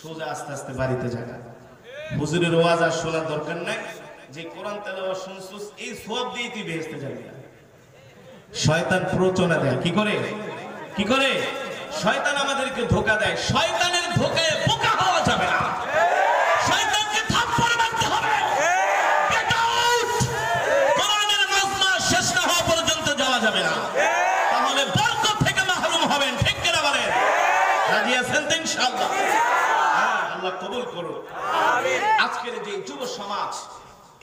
সোজা আস্তে আস্তে বাড়িতে যাগা। হুজুরের ওয়াজ আর শোনার দরকার নাই, যে কোরআন তেলাওয়াত শুনছস এই সওয়াব দিয়ে তুই বেহেশতে যাবি। শয়তান প্ররোচনা দেয়, কি করে কি করে? শয়তান আমাদেরকে ধোঁকা দেয়। শয়তানের ধোঁকায় বোকা হওয়া যাবে না, শয়তানকে থাপ্পড় মারতে হবে। Get out! কোরআনের মাজমা শেষ না হওয়া পর্যন্ত যাওয়া যাবে না, তাহলে বরকত থেকে মাহরুম হবেন। ঠিক কিনা বলেন? রাজি আছেন তো ইনশাআল্লাহ? হ্যাঁ, আল্লাহ কবুল করুন। আমিন। আজকের যে যুব সমাজ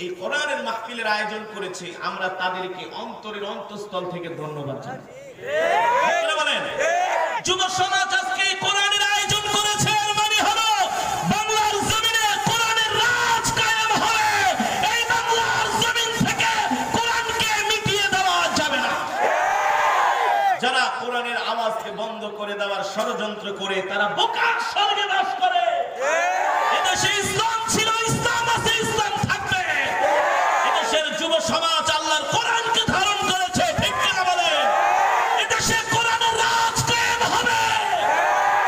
এই কোরআনের মাহফিলের আয়োজন করেছে, আমরা তাদেরকে অন্তরের অন্তঃস্থল থেকে ধন্যবাদ জানাই। ঠিক কিনা বলেন? যুব সমাজ আজকে কোরআনের আয়োজন করেছে, এর মানে হলো বাংলার জমিনে কোরআনের রাজ কায়েম হবে। এই বাংলার জমিন থেকে কোরআনকে মিটিয়ে দেওয়া যাবে না। যারা কোরআনের আওয়াজকে বন্ধ করে দেওয়ার ষড়যন্ত্র করে, তারা বোকার স্বর্গে বাস করে। এদেশে ইসলাম ছিল, ইসলাম আছে, ইসলাম থাকবে। এদেশের যুব সমাজ আল্লাহর কোরআনকে ধারণ করেছে। ঠিক কিনা বলেন? এদেশে কোরআনের রাজ কায়েম হবে,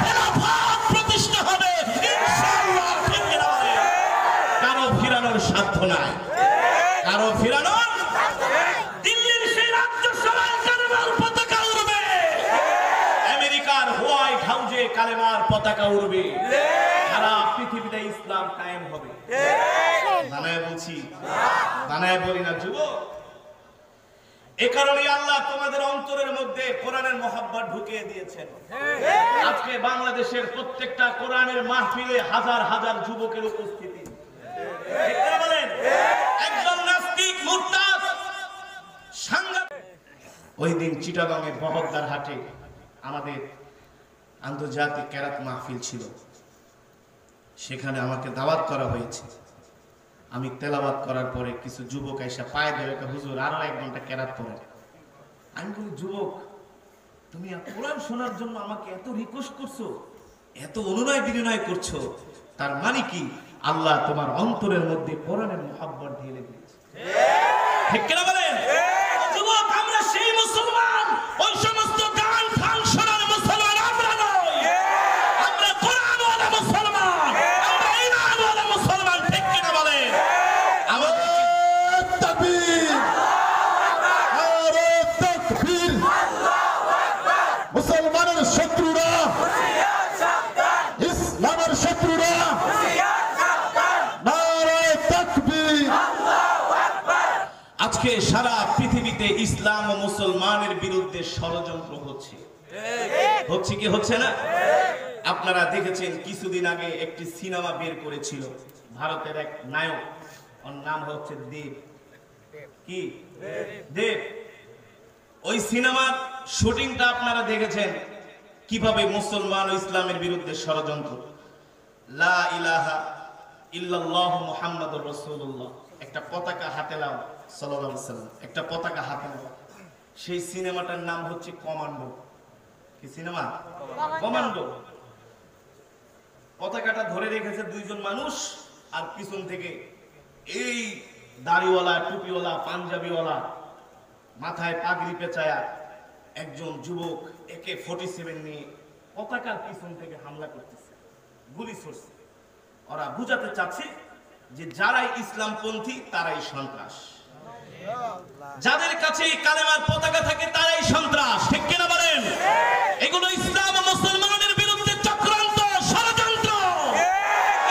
খেলাফত প্রতিষ্ঠা হবে ইনশাআল্লাহ। ঠিক কিনা বলেন? কারো ফিরানোর সাধ্য নাই, কারো ফিরানোর। দিল্লির সেই রাজ্য সভায় কালেমার পতাকা উড়বে, আমেরিকার হোয়াইট হাউসে কালেমার পতাকা উড়বে, সারা পৃথিবীতে ইসলাম কায়েম হবে। বানায় বলছি, বানায় বলি না যুবক। এ কারণে আল্লাহ তোমাদের অন্তরের মধ্যে কোরআনের মহব্বত ঢুকিয়ে দিয়েছেন। আজকে বাংলাদেশের প্রত্যেকটা কোরআনের মাহফিলে হাজার হাজার যুবকের উপস্থিতি। ঠিক না বলেন? একজন নাস্তিক মুরতাদ সাংঘাতিক। ওই দিন চিটাগাংয়ে বহদ্দার হাটে আমাদের আন্তর্জাতিক কেরাত মাহফিল ছিল, সেখানে আমাকে দাওয়াত করা হয়েছে। আমি তেলাওয়াত করার পরে কিছু যুবক এসে পায়ে ধরে, হুজুর আরো 1 ঘন্টা কেরাত পড়েন। আমি বলি, যুবক তুমি কোরআন শোনার জন্য আমাকে এত রিকোয়েস্ট করছো, এত অনুনয় বিনয় করছো, তার মানে কি আল্লাহ তোমার অন্তরের মধ্যে কোরআনের মহব্বত ঢেলে দিয়েছে। ঠিক কিনা বলেন? যুবক, আমরা সেই মুসলমান, ওই সমস্ত গান ফান শোনার মুসলমান আমরা নই। আমরা কোরআনওয়ালা মুসলমান, আমরা ঈমানওয়ালা মুসলমান। ঠিক কিনা বলেন? মুসলমানের শত্রুরা, ইসলামের শত্রুরা, নারায়ে তাকবীর। আজকে সারা পৃথিবীতে ইসলাম ও মুসলমানের বিরুদ্ধে ষড়যন্ত্র হচ্ছে, হচ্ছে কি হচ্ছে না? আপনারা দেখেছেন কিছুদিন আগে একটি সিনেমা বের করেছিল ভারতের এক নায়ক, ওর নাম হচ্ছে দেব। কি দেব? ওই সিনেমার শুটিংটা আপনারা দেখেছেন, কিভাবে মুসলমান ও ইসলামের বিরুদ্ধে ষড়যন্ত্র। লা ইলাহা ইল্লাল্লাহু মুহাম্মাদুর রাসূলুল্লাহ, একটা পতাকা হাতে নাও, সাল্লাল্লাহু আলাইহি সাল্লাম, একটা পতাকা হাতে নাও। সেই সিনেমাটার নাম হচ্ছে কমান্ডো। কি সিনেমা? কমান্ডো। পতাকাটা ধরে রেখেছে 2 জন মানুষ, আর পিছন থেকে এই দাড়িওয়ালা, টুপিওয়ালা, পাঞ্জাবিওয়ালা, মাথায় পাগড়ি পেঁচায়া একজন যুবক AK-47 নিয়ে পতাকার পিছন থেকে হামলা করতেছে, গুলি ছুড়ছে। ওরা বুঝাতে চাচ্ছে যে যারাই ইসলামপন্থী তারাই সন্ত্রাস, যাদের কাছে এই কালেমার পতাকা থাকে তারাই সন্ত্রাস। ঠিক কিনা বলেন? এগুলো ইসলাম ও মুসলমানের বিরুদ্ধে চক্রান্ত, ষড়যন্ত্র।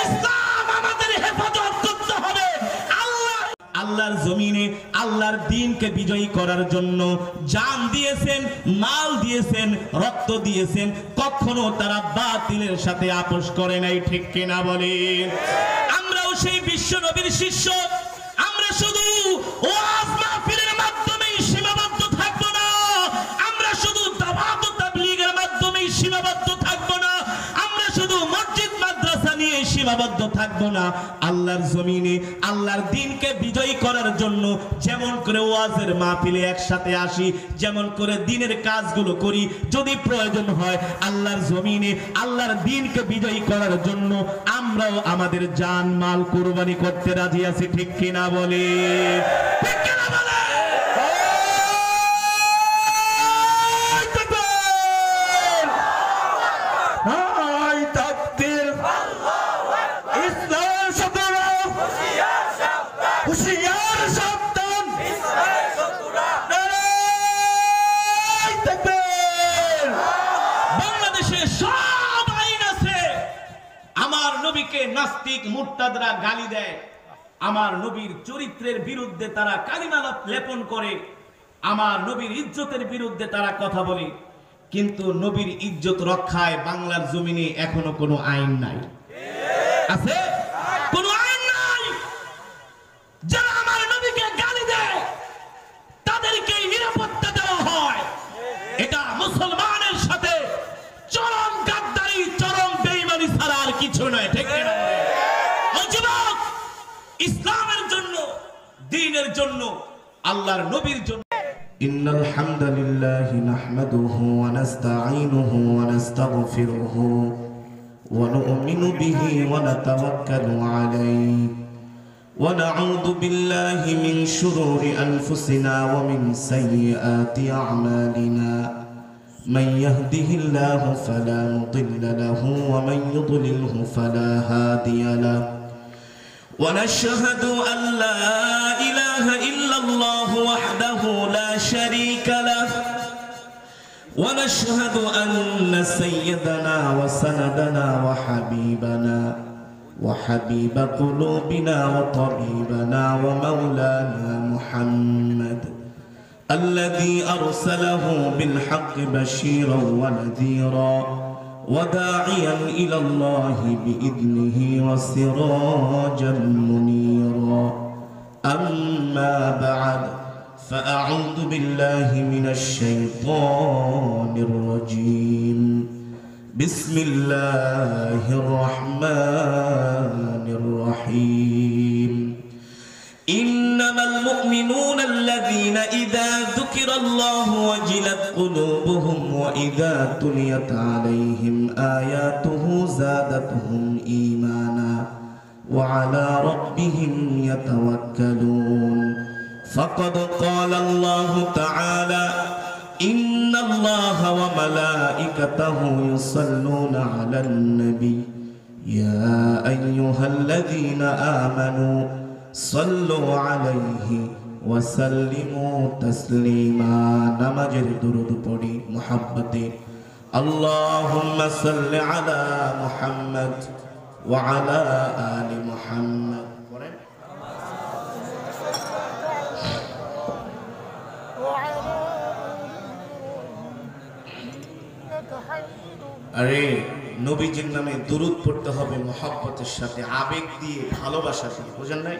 ইসলাম আমাদের হেফাজত করতে হবে। আল্লাহর জমিনে আল্লাহর দ্বীনকে বিজয়ী করার জন্য জান দিয়েছেন, মাল দিয়েছেন, রক্ত দিয়েছেন। কখনো তারা বাতিলের সাথে আপোষ করে নাই। ঠিক কিনা বলেন? আমরাও সেই বিশ্ব নবীর শিষ্য। আমরা শুধু ওয়াজ মাহফিলের মাধ্যমেই সীমাবদ্ধ থাকবো না, আমরা শুধু দাওয়াত ও তাবলীগের মাধ্যমেই সীমাবদ্ধ থাকবো না, আমরা শুধু মসজিদ মাদ্রাসা নিয়ে সীমাবদ্ধ থাকবো না। আল্লাহর জমিনে আল্লাহর দ্বীনকে বিজয়ী করার জন্য যেমন করে ওয়াজের মাহফিলে একসাথে আসি, যেমন করে দ্বীনের কাজগুলো করি, যদি প্রয়োজন হয় আল্লাহর জমিনে আল্লাহর দ্বীনকে বিজয়ী করার জন্য আমরাও আমাদের জান মাল কুরবানি করতে রাজি আছি। ঠিক কিনা বলে? ঠিক কিনা বলে? নবীকে নাস্তিক মুরতাদরা গালি দেয়, আমার নবীর চরিত্রের বিরুদ্ধে তারা কালিমা লেপন করে, আমার নবীর ইজ্জতের বিরুদ্ধে তারা কথা বলে, কিন্তু নবীর ইজ্জত রক্ষায় বাংলার জমিনে এখনো কোনো আইন নাই। আছে কোনো আইন নাই। যারা আমার নবীকে গালি দেয় তাদেরকে নিরাপত্তা দেওয়া হয়। এটা মুসলমানের সাথে চরম গাদ্দারি, চরম বেঈমানি ছাড়া আর কিছু নয়। ঠিক না? ও যুবক, ইসলামের জন্য, দ্বীনের জন্য, আল্লাহর নবীর জন্য। ইন্নাল হামদালিল্লাহি নাহমাদুহু ওয়া নাস্তাঈনুহু ওয়া নাস্তাগফিরুহু ওয়া নু'মিনু বিহি ওয়া নাতাওয়াক্কালু আলাইহি ওয়া নাউযু বিল্লাহি মিন শুরুরি আনফুসিনা ওয়া মিন সাইয়্যাতি আ'মালিনা। من يهده الله فلا مضل له ومن يضلله فلا هادي له ونشهد أن لا إله إلا الله وحده لا شريك له ونشهد أن سيدنا وسندنا وحبيبنا وحبيب قلوبنا وطبيبنا ومولانا محمد الذي أرسله بالحق بشيرا ونذيرا وداعيا إلى الله بإذنه وسراجا منيرا. أما بعد فأعوذ بالله من الشيطان الرجيم. بسم الله الرحمن الرحيم. إنما المؤمنون الذين إذا ذكر الله وجلت قلوبهم وإذا تليت عليهم آياته زادتهم إيمانا وعلى ربهم يتوكلون. فقد قال الله تعالى إن الله وملائكته يصلون على النبي يا أيها الذين آمنوا صلوا عليه وسلموا تسليما. نماজের দুরূদ পড়ি محبتي. اللهم صل على محمد وعلى آل محمد. আরে নবীজির নামে দুরূদ পড়তে হবে মহব্বতের সাথে, আবেগ দিয়ে, ভালোবাসা দিয়ে। বুঝেন নাই?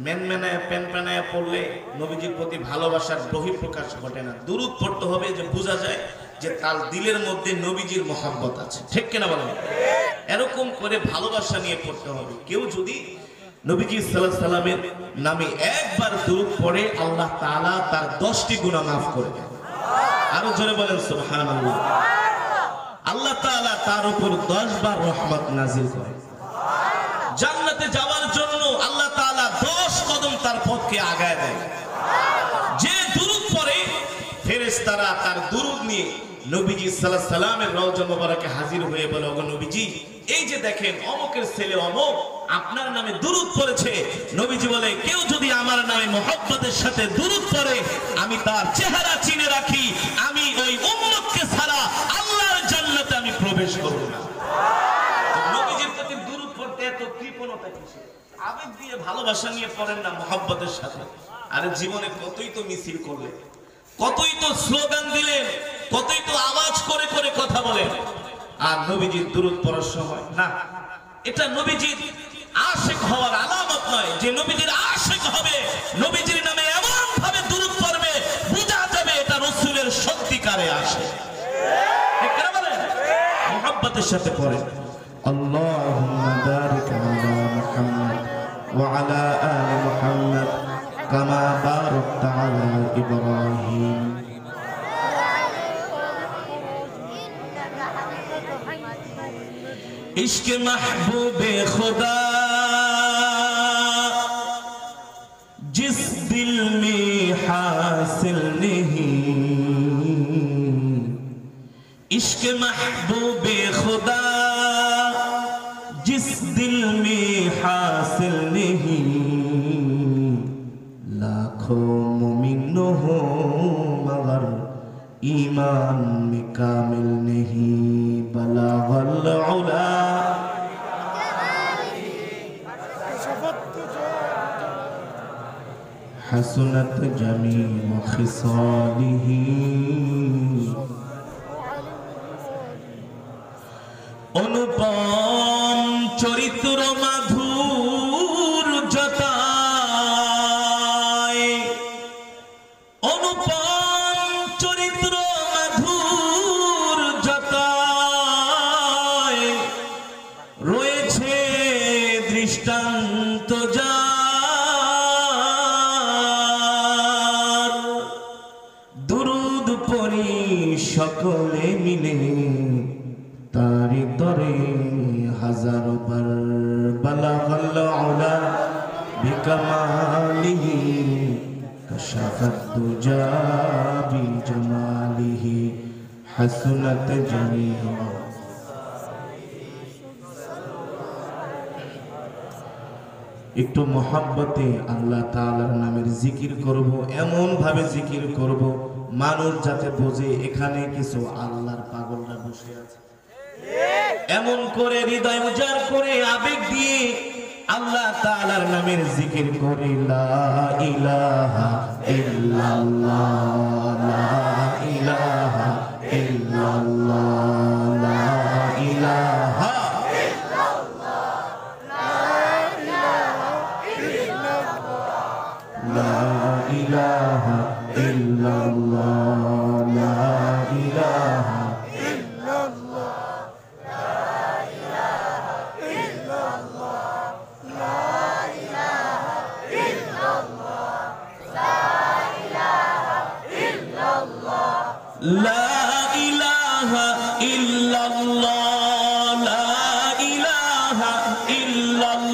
মেনমেনায় প্যানপ্যানায় পড়লে নবীজির প্রতি ভালোবাসার বহিঃপ্রকাশ ঘটে না। দুরূদ পড়তে হবে যে বোঝা যায় যে তার দিলের মধ্যে নবীজির মহব্বত আছে। ঠিক কিনা বলেন? এরকম করে ভালোবাসা নিয়ে পড়তে হবে। কেউ যদি নবীজি সাল্লাল্লাহু আলাইহি সাল্লামের নামে একবার দুরূদ পড়ে, আল্লাহ তাআলা তার 10টি গুনাহ মাফ করে দেন। আরো জোরে বলেন সুবহানাল্লাহ। আল্লাহ তাআলা তার উপর 10 বার রহমত নাযিল করে। জান্নাতে যাওয়ার জন্য আল্লাহ তাআলা 10 কদম তার পথকে আগায় দেয়। যে দুরূদ পড়ে ফেরেশতারা তার দুরূদ নিয়ে নবীজি সাল্লাল্লাহু আলাইহি সাল্লামের রওজা মোবারকে হাজির হয়ে বলে, ওগো নবীজি, এই যে দেখেন অমুকের ছেলে অমুক আপনার নামে দুরূদ পড়েছে। নবীজি বলে, কেউ যদি আমার নামে মহব্বতের সাথে দুরূদ পড়ে, আমি তার চেহারা চিনে রাখি, আমি ওই উম্মতকে ছাড়া আল্লাহর জান্নাতে আমি প্রবেশ করব না। নবীজির প্রতি দুরূদ পড়তে এত কৃপণতা কিসের? আবেগ দিয়ে ভালোবাসা নিয়ে পড়েন না মহব্বতের সাথে। আরে জীবনে কতই তো মিছিল করলেন, কতই তো স্লোগান দিলেন, কতই তো আওয়াজ করে করে কথা বলেন, আর নবীজির দুরূদ পড়ার সময় না। এটা নবীজির আশিক হওয়ার আলামত নয়। যে নবীজির আশিক হবে, নবীজির নামে এমন ভাবে দুরূদ পড়বে, বোঝা যাবে এটা রাসূলের সত্যিকারে আশিক। ঠিক করে বলেন? মুহাব্বতের সাথে পড়েন। আল্লাহুম্মা বারিক আলা মুহাম্মদ ওয়া আলা আলি মুহাম্মদ কামা বারাকতা আলা ইব্রাহিম। इश्क महबूबे खुदा जिस दिल में हासिल नहीं, इश्क महबूबे खुदा जिस दिल में हासिल नहीं, लाखों मुमिन हो मगर ईमान में कामिल नहीं, बलागल उला حسنت جميع خصاله অনুপম চরিত্র মাধুর্যতায় অনুপম চরিত্র মাধুর্যতায় রয়েছে দৃষ্টান্ত যার দুরূদ পড়ি সকলে মিলে তারি তরে হাজারো বার বালাগাল উলা বিকামালিহি কাশাফাত দুজা বিজামালিহি হাসনাত জামিউ। একটু মহব্বতে আল্লাহ তাআলার নামের জিকির করব, এমন ভাবে জিকির করব মানুষ যাতে বোঝে এখানে কিছু আল্লাহর পাগলরা বসে আছে। এমন করে হৃদয় উজাড় করে আবেগ দিয়ে আল্লাহ তাআলার নামের জিকির করে লা ইলাহা ইল্লাল্লাহ লা ইলাহা ইল্লাল্লাহ লা ইলাহা লা ইলাহা ইল্লাল্লাহ লা ইলাহা لا إله إلا الله لا إله إلا الله لا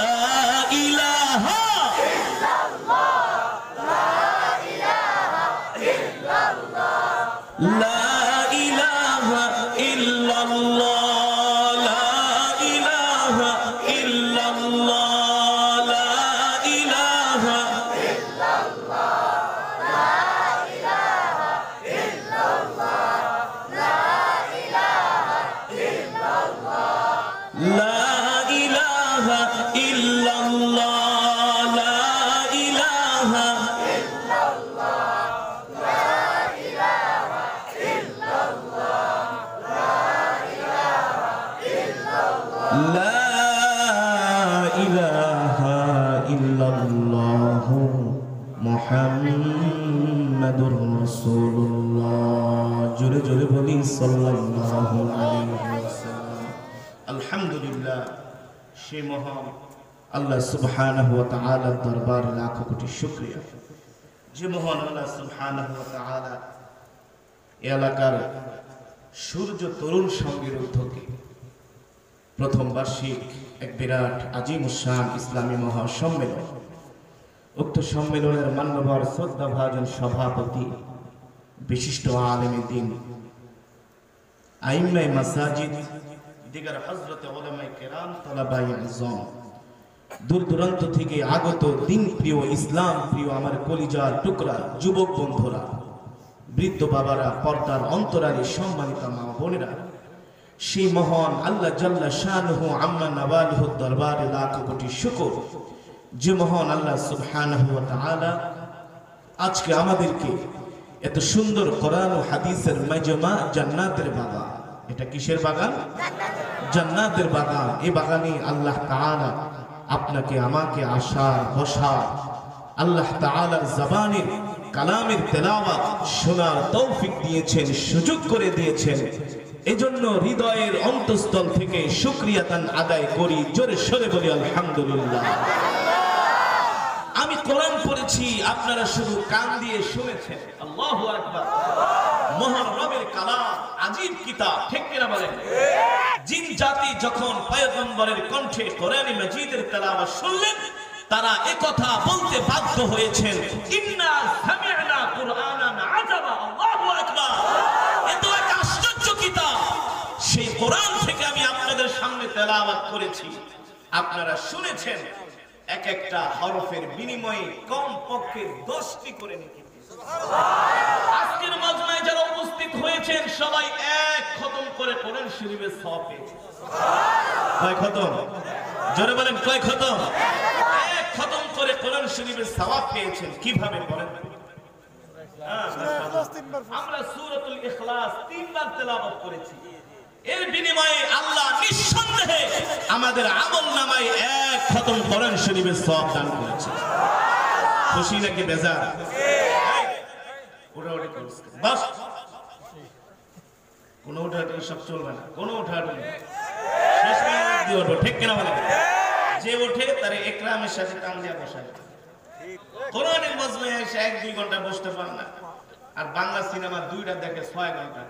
إله إلا الله لا إله إلا الله لا إله إلا الله لا إله إلا لا إله إلا الله لا إله إلا الله لا إله إلا الله لا إله إلا الله محمد رسول الله جل جل بني صلى الله عليه وسلم আলহামদুলিল্লাহ। সে মহান আল্লাহ সুবহানাহু ওয়া তাআলার দরবারে লাখ কোটি শুকরিয়া যে মহান আল্লাহ সুবহানাহু ওয়া তাআলা এই এলাকার সূর্য তরুণ সংঘের উদ্যোগে প্রথম বার্ষিক এক বিরাট আজিমুশান ইসলামী মহাসম্মেলন, উক্ত সম্মেলনের মান্যবর শ্রদ্ধাভাজন সভাপতি বিশিষ্ট আলেমে দ্বীন আইম্মায়ে মাসাজিদ দিগার হযরতে উলামায়ে কেরাম তালাবায়ে আযম দূর দূরান্ত থেকে আগত দিন প্রিয় ইসলাম প্রিয় আমার কলিজার টুকরা যুবক বন্ধুরা, বৃদ্ধ বাবারা, পর্দার অন্তরালে সম্মানিত মা বোনেরা, সেই মহান আল্লাহ জাল্লা শানুহু আম্মা নওয়ালুহু দরবারে লাখ কোটি শুকর যে মহান আল্লাহ সুবহানাহু ওয়া তাআলা আজকে আমাদেরকে এত সুন্দর কোরআন ও হাদিসের মাজমা জান্নাতের বাগান, এটা কিসের বাগান? জান্নাতের বাগান। এই বাগানে আল্লাহ তাআলা আপনাকে আমাকে আসার বসার, আল্লাহ তাআলার জবানের কালামের তেলাওয়াত শোনার তৌফিক দিয়েছেন, সুযোগ করে দিয়েছেন। এজন্য হৃদয়ের অন্তঃস্থল থেকে শুকরিয়া তান আদায় করি, জোরে সরে বলি আলহামদুলিল্লাহ। আমি কোরআন পড়েছি, আপনারা শুধু কান দিয়ে শুনেছেন। আল্লাহু আকবার। মহান রবের কালাম, আজীব কিতাব, ঠিক কিনা বলেন? জিন জাতি যখন পয়গম্বরের কণ্ঠে কোরআন মাজিদের তেলাওয়াত শুনলেন, তারা একথা বলতে বাধ্য হয়েছেন, ইন্না সামি'না কুরআনান আজাবা। আল্লাহু আকবার। এত এক আশ্চর্য কিতাব, সেই কোরআন থেকে আমি আপনাদের সামনে তেলাওয়াত করেছি, আপনারা শুনেছেন। এক একটা হরফের বিনিময়ে কম পক্ষে 10টি করে নিতে। আজকের মাজমায় যারা উপস্থিত হয়েছেন সবাই এক খতম করে কোরআন শরীফের সওয়াব পেয়েছেন। কয় খতম? জোরে বলেন কয় খতম? এক খতম করে কোরআন শরীফের সওয়াব পেয়েছেন কিভাবে বলেন? আমরা সূরাতুল ইখলাস 3 বার তেলাওয়াত করেছি। এর বিনিময়ে আল্লাহ নিঃসন্দেহে আমাদের আমলনামায় এক খতম কোরআন শরীফের সওয়াব দান করেছে। খুশি নাকি বেজার? ওটা করছে বাস, কোনো উঠাটি সব চলবে না, কোনো উঠাটি শেষ পর্যন্ত দিয়ে উঠবো, ঠিক কিনা বলেন? যে ওঠে তারে ইকরামের সাথে টান দিয়া বসায়। কোরআনের মজমায় এসে 1-2 ঘন্টা বসতে পারে না, আর বাংলা সিনেমা 2টা দেখে 6 ঘন্টা,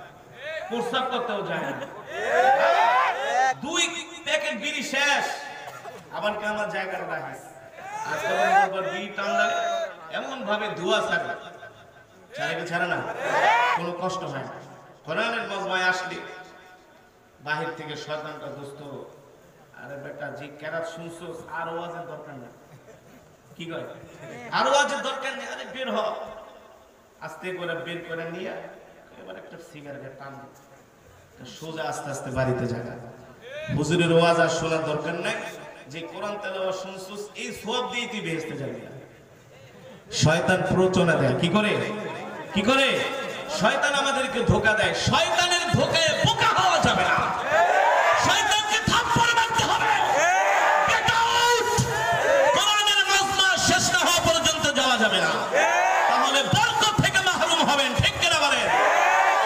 প্রস্তাব করতেও যায় না। 2 প্যাকেট বিড়ি শেষ, আবার কি আমার জায়গাটা রাখিস? আজকে বলবার বিড়ি টানলে এমন ভাবে ধোঁয়া ছাড়ে, ছাড়ে না, কোনো কষ্ট হয় না। কোরআনের মজমায় আসলে বাহির থেকে শয়তানটা দোস্ত, আরে বেটা যে কেরাত শুনছস আর ওয়াজের দরকার নেই, কি কয় আর ওয়াজের দরকার নেই, আরে বের হ। আস্তে করে বের করে নিয়ে এবার একটা সিগারেট টান দিচ্ছে, সোজা আস্তে আস্তে বাড়িতে যাবে। হুজুরের ওয়াজ আর শোনার দরকার নাই, যে কোরআন তেলাওয়াত শুনছস এই সওয়াব দিয়ে তুই বেহেশতে যাবি। শয়তান প্ররোচনা দেয়, কি করে? কি করে? শয়তান আমাদেরকে ধোঁকা দেয়। শয়তানের ধোঁকায় বোকা হওয়া যাবে না, শয়তানকে থাপ্পড় মারতে হবে। Get out! কোরআনের মজমা শেষ না হওয়া পর্যন্ত যাওয়া যাবে না, তাহলে বরকত থেকে মাহরুম হবেন, ঠিক কিনা বলেন?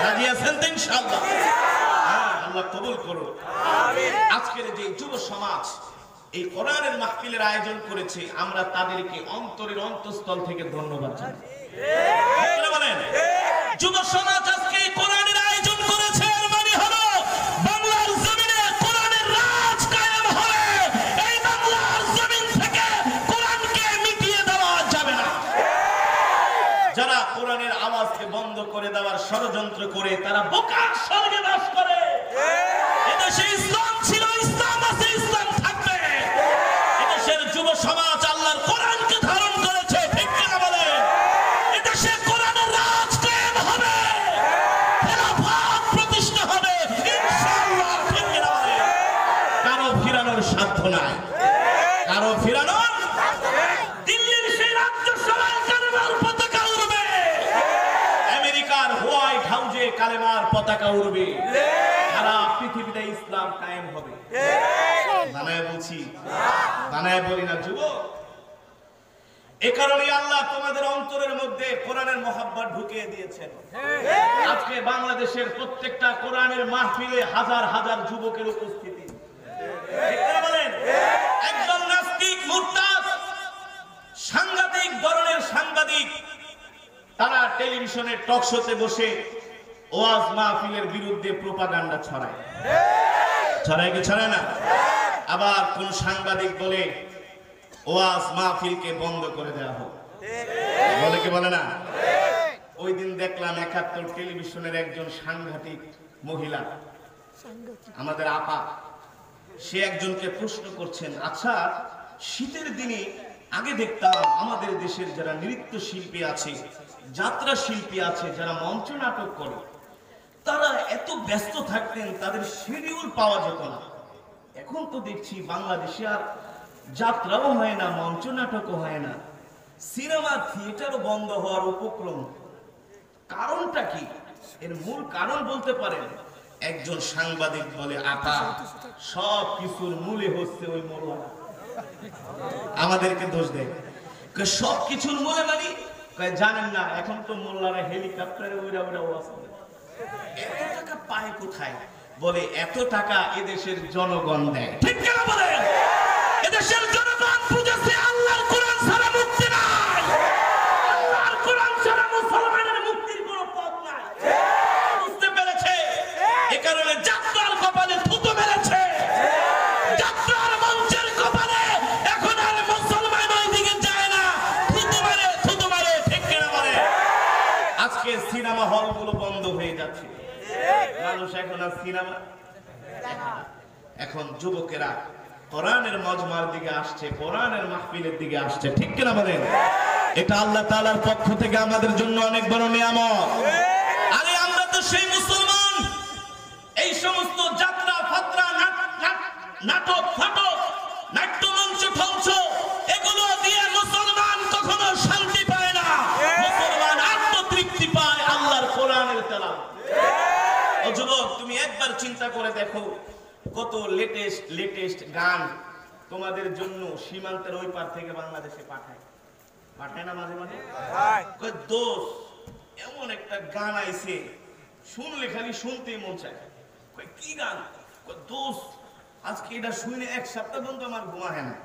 রাজি আছেন তো ইনশাআল্লাহ? হ্যাঁ, আল্লাহ কবুল করুন। আমিন। আজকের যে যুব সমাজ এই কোরআনের মাহফিলের আয়োজন করেছে, আমরা তাদেরকে অন্তরের অন্তঃস্থল থেকে ধন্যবাদ জানাই। ঠিক কিনা বলেন? যুব সমাজ আজকে কোরআনের আয়োজন করেছে, এর মানে হলো বাংলার জমিনে কোরআনের রাজ কায়েম হবে। এই বাংলার জমিন থেকে কোরআনকে মিটিয়ে দেওয়া যাবে না। যারা কোরআনের আওয়াজকে বন্ধ করে দেওয়ার ষড়যন্ত্র করে, তারা বোকার স্বর্গে বাস করে। এদেশে ইসলাম ছিল, ইসলাম আছে, ইসলাম থাকবে। এদেশের যুব সমাজ আল্লাহর কোরআনকে ধারণ করেছে, ঠিক কিনা বলে? এদেশে কোরআনের রাজ কায়েম হবে, খেলাফত প্রতিষ্ঠা হবে ইনশাআল্লাহ, ঠিক কিনা বলে? কারো ফিরানোর সাধ্য নাই, কারো ফিরানোর। দিল্লির সেই রাজ্য সভায় কালেমার পতাকা উড়বে, আমেরিকার হোয়াইট হাউসে কালেমার পতাকা উড়বে, সারা পৃথিবীতে ইসলাম কায়েম হবে। বানায় বলছি, বানায় বলি না যুবক। এ কারণে আল্লাহ তোমাদের অন্তরের মধ্যে কোরআনের মহব্বত ঢুকিয়ে দিয়েছেন। আজকে বাংলাদেশের প্রত্যেকটা কোরআনের মাহফিলে হাজার হাজার যুবকের উপস্থিতি। বলেন, একজন নাস্তিক মুরতাদ সাংঘাতিক ধরনের সাংবাদিক, তারা টেলিভিশনের টক শোতে বসে ওয়াজ মাহফিলের বিরুদ্ধে প্রোপাগান্ডা ছড়ায়। ছড়ায় কি ছড়ায় না? আবার কোন সাংবাদিক বলে ওয়াজ মাহফিলকে বন্ধ করে দেওয়া হোক, বলে কি বলে না? ওই দিন দেখলাম ৭১ টেলিভিশনের একজন সাংঘাতিক মহিলা, আমাদের আপা, সে একজনকে প্রশ্ন করছেন, আচ্ছা শীতের দিনে আগে দেখতাম আমাদের দেশের যারা নৃত্য শিল্পী আছে, যাত্রা শিল্পী আছে, যারা মঞ্চ নাটক করে, তারা এত ব্যস্ত থাকতেন, তাদের শিডিউল পাওয়া যেত না। এখন তো দেখছি বাংলাদেশে আর যাত্রাও হয় না, মঞ্চ নাটকও হয় না, সিনেমা থিয়েটারও বন্ধ হওয়ার উপক্রম। কারণটা কি? এর মূল কারণ বলতে পারেন? একজন সাংবাদিক বলে, আপা সব কিছুর মূলে হচ্ছে ওই মোল্লা। আমাদেরকে দোষ দেয়, সব কিছুর মূলে মানে জানেন না, এখন তো মোল্লারা হেলিকপ্টারে উড়া উড়া আছে। এত টাকা পায় কোথায়? বলে এত টাকা এদেশের জনগণ দেয়। ঠিক কিনা বলেন? এদেশের জনগণ বুঝেছে আল্লাহর কোরআন ছাড়া মুক্তি নাই, আল্লাহর কোরআন ছাড়া মুসলমানের মুক্তির কোনো পথ নাই। বুঝতে পেরেছে? এ কারণে যাত্রার কপালে থুতু মেরেছে, যাত্রার মঞ্চের কপালে এখন আর মুসলমান ওই দিকে যায় না, থুতু মারে, থুতু মারে। ঠিক কিনা বলে? আজকে সিনেমা হলগুলো বন্ধ হয়ে যাচ্ছে, মানুষ এখন আর সিনেমা। এখন যুবকেরা কোরআনের মজমার দিকে আসছে, কোরআনের মাহফিলের দিকে আসছে। ঠিক কিনা বলেন? এটা আল্লাহ তাআলার পক্ষ থেকে আমাদের জন্য অনেক বড় নিয়ামত। আরে আমরা তো সেই মুসলমান, এই সমস্ত যাত্রা ফাত্রা নাটক ফাটক দেখো কত লেটেস্ট লেটেস্ট গান তোমাদের জন্য সীমান্তের ওই পার থেকে বাংলাদেশে পাঠায় না মাঝে মাঝে কয় দোস্ত এমন একটা গান আইছে শুনলে খালি শুনতেই মন চায়। কয় কি গান? কয় দোস্ত আজকে এটা শুনে এক সপ্তাহ পর্যন্ত আমার ঘুমা হয় না।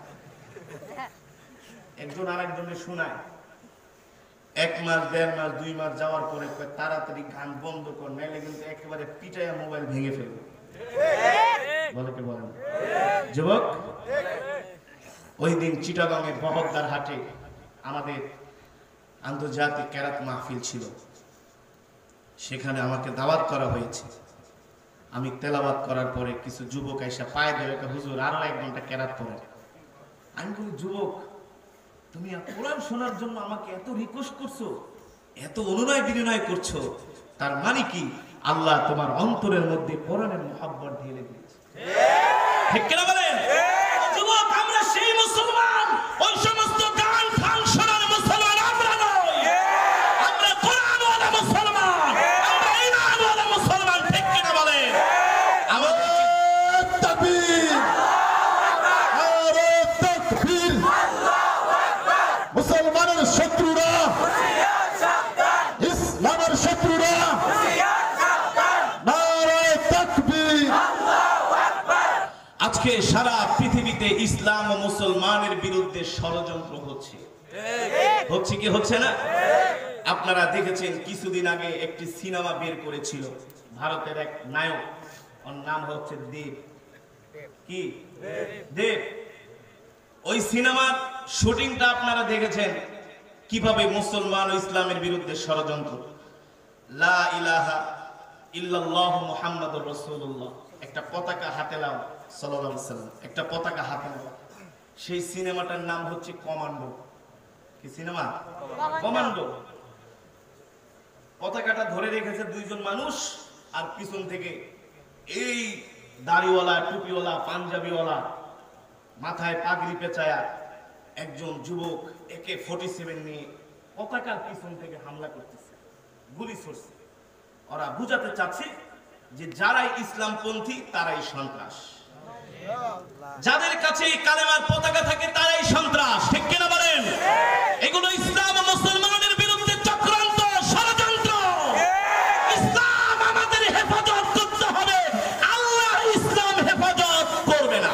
একজন আরেকজনে শোনায়, 1 মাস 1.5 মাস 2 মাস যাওয়ার পরে কয় তাড়াতাড়ি গান বন্ধ কর, নাইলে কিন্তু একেবারে পিটাইয়া মোবাইল ভেঙে ফেলবে। বলে কি বলেন যুবক? ওই দিন চিটাগাঙে বহদ্দার হাটে আমাদের আন্তর্জাতিক কেরাত মাহফিল ছিল, সেখানে আমাকে দাওয়াত করা হয়েছে। আমি তেলাওয়াত করার পরে কিছু যুবক এসে পায়ে ধরে হুজুর আরো 1 ঘন্টা কেরাত পড়ে। আমি বলি যুবক তুমি কোরআন শোনার জন্য আমাকে এত রিকোয়েস্ট করছো, এত অনুনয় বিনয় করছো, তার মানে কি আল্লাহ তোমার অন্তরের মধ্যে কোরআনের মহব্বত ঢেলে দিয়েছে। ঠিক কিনা বলেন যুবক? আমরা সেই মুসলমান, ওই সমস্ত গান ফান শোনার মুসলমান আমরা নই। আমরা কোরআনওয়ালা মুসলমান, আমরা ঈমানওয়ালা মুসলমান। ঠিক কিনা বলেন? আমাদের তাকবীর, নারে তাকবীর। মুসলমানের শত্রুরা, ইসলামের শত্রুরা, নারে তাকবীর। আজকে সারা পৃথিবীতে ইসলাম ও মুসলমানের বিরুদ্ধে ষড়যন্ত্র হচ্ছে। হচ্ছে কি হচ্ছে না? আপনারা দেখেছেন কিছুদিন আগে একটি সিনেমা বের করেছিল ভারতের এক নায়ক, ওর নাম হচ্ছে দেব। কি দেব? ওই সিনেমার শুটিংটা আপনারা দেখেছেন কিভাবে মুসলমান ও ইসলামের বিরুদ্ধে ষড়যন্ত্র। লা ইলাহা ইল্লাল্লাহু মুহাম্মাদুর রাসূলুল্লাহ একটা পতাকা হাতে নাও, সাল্লাল্লাহু আলাইহি সাল্লাম একটা পতাকা হাতে নাও। সেই সিনেমাটার নাম হচ্ছে কমান্ডো। কি সিনেমা? কমান্ডো। পতাকাটা ধরে রেখেছে 2 জন মানুষ, আর পিছন থেকে এই দাড়িওয়ালা, টুপিওয়ালা, পাঞ্জাবিওয়ালা, মাথায় পাগড়ি পেঁচায়া একজন যুবক AK-47 নিয়ে পতাকার পিছন থেকে হামলা করতেছে, গুলি ছুড়ছে। ওরা বুঝাতে চাচ্ছে যে যারাই ইসলামপন্থী তারাই সন্ত্রাস, যাদের কাছে কালেমার পতাকা থাকে তারাই সন্ত্রাস। ঠিক কিনা বলেন? এগুলো ইসলাম ও মুসলমানের বিরুদ্ধে চক্রান্ত, ষড়যন্ত্র। ইসলাম আমাদের হেফাজত করতে হবে, আল্লাহ ইসলাম হেফাজত করবে না।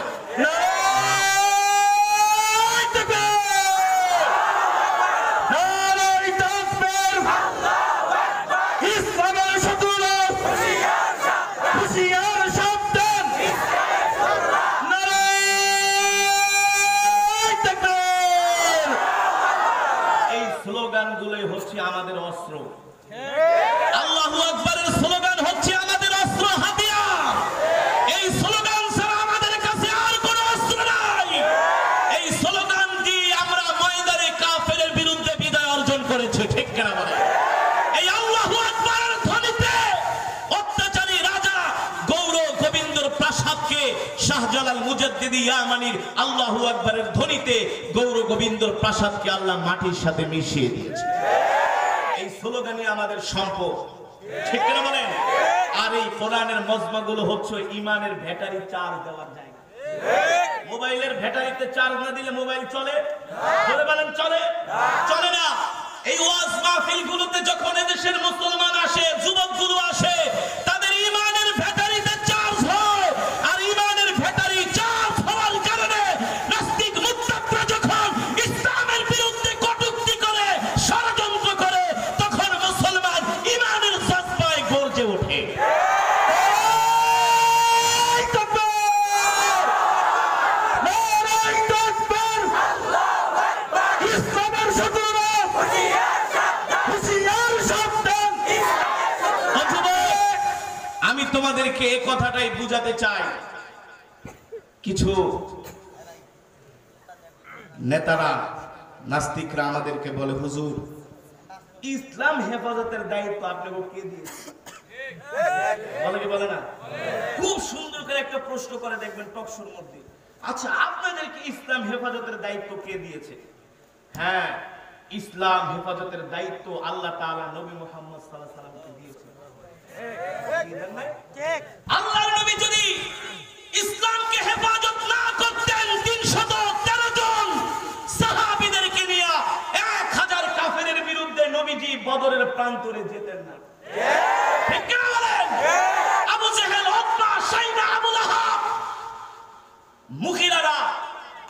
স্লোগানগুলোই হচ্ছে আমাদের অস্ত্র। আল্লাহু আকবারের স্লোগান হচ্ছে আমাদের অস্ত্র, হাতিয়ার। এই স্লোগান ছাড়া আমাদের কাছে আর কোনো অস্ত্র নাই। এই স্লোগান দিয়ে আমরা ময়দানে কাফেরের বিরুদ্ধে বিজয় অর্জন করেছি। ঠিক কিনা বলে? এই আল্লাহু আকবারের ধ্বনিতে অত্যাচারী রাজা গৌর গোবিন্দর প্রাসাদকে শাহজালাল মুজাদ্দিদি ইয়ামানির আল্লাহু আকবারের ধ্বনিতে গৌর গোবিন্দর প্রাসাদকে আল্লাহ মাটির সাথে মিশিয়ে দিয়েছে। এই স্লোগানই আমাদের সম্পদ। ঠিক কিনা বলেন? আর এই কোরআনের মজমাগুলো হচ্ছে ঈমানের ব্যাটারি চার্জ দেওয়ার জায়গা। মোবাইলের ব্যাটারিতে চার্জ না দিলে মোবাইল চলে? বলে বলেন চলে? চলে না। এই ওয়াজ মাহফিলগুলোতে যখন এদেশের মুসলমান আসে, যুবকগুলো আসে, তাদের ঈমানের ব্যাটারিতে চার্জ হয়। আর ঈমানের ব্যাটারি চার্জ হওয়ার কারণে নাস্তিক মুত্তাকিরা যখন ইসলামের বিরুদ্ধে কটূক্তি করে, ষড়যন্ত্র করে, তখন মুসলমান ঈমানের জজবায় গর্জে ওঠে। আমি তোমাদেরকে এই কথাটাই বুঝাতে চাই। কিছু নেতারা, নাস্তিকরা আমাদেরকে বলে হুজুর ইসলাম হেফাজতের দায়িত্ব আপনাকে কে দিয়েছে? বলে কি বলে না? খুব সুন্দর করে একটা প্রশ্ন করে দেখবেন টকশোর মধ্যে, আচ্ছা আপনাদেরকে ইসলাম হেফাজতের দায়িত্ব কে দিয়েছে? হ্যাঁ, ইসলাম হেফাজতের দায়িত্ব আল্লাহ তাআলা নবী মুহাম্মদ সাল্লাল্লাহু আলাইহি ওয়াসাল্লামকে দিয়েছেন। আল্লাহর নবী যদি ইসলামকে হেফাজত না করতেন 313 জন সাহাবীদেরকে নিয়ে 1000 কাফেরের বিরুদ্ধে নবীজি বদরের প্রান্তরে যেতেন না। ঠিক কিনা বলেন? আবু জেহেল, উতবা, শাইবা, আবু লাহাব, মুগিরারা,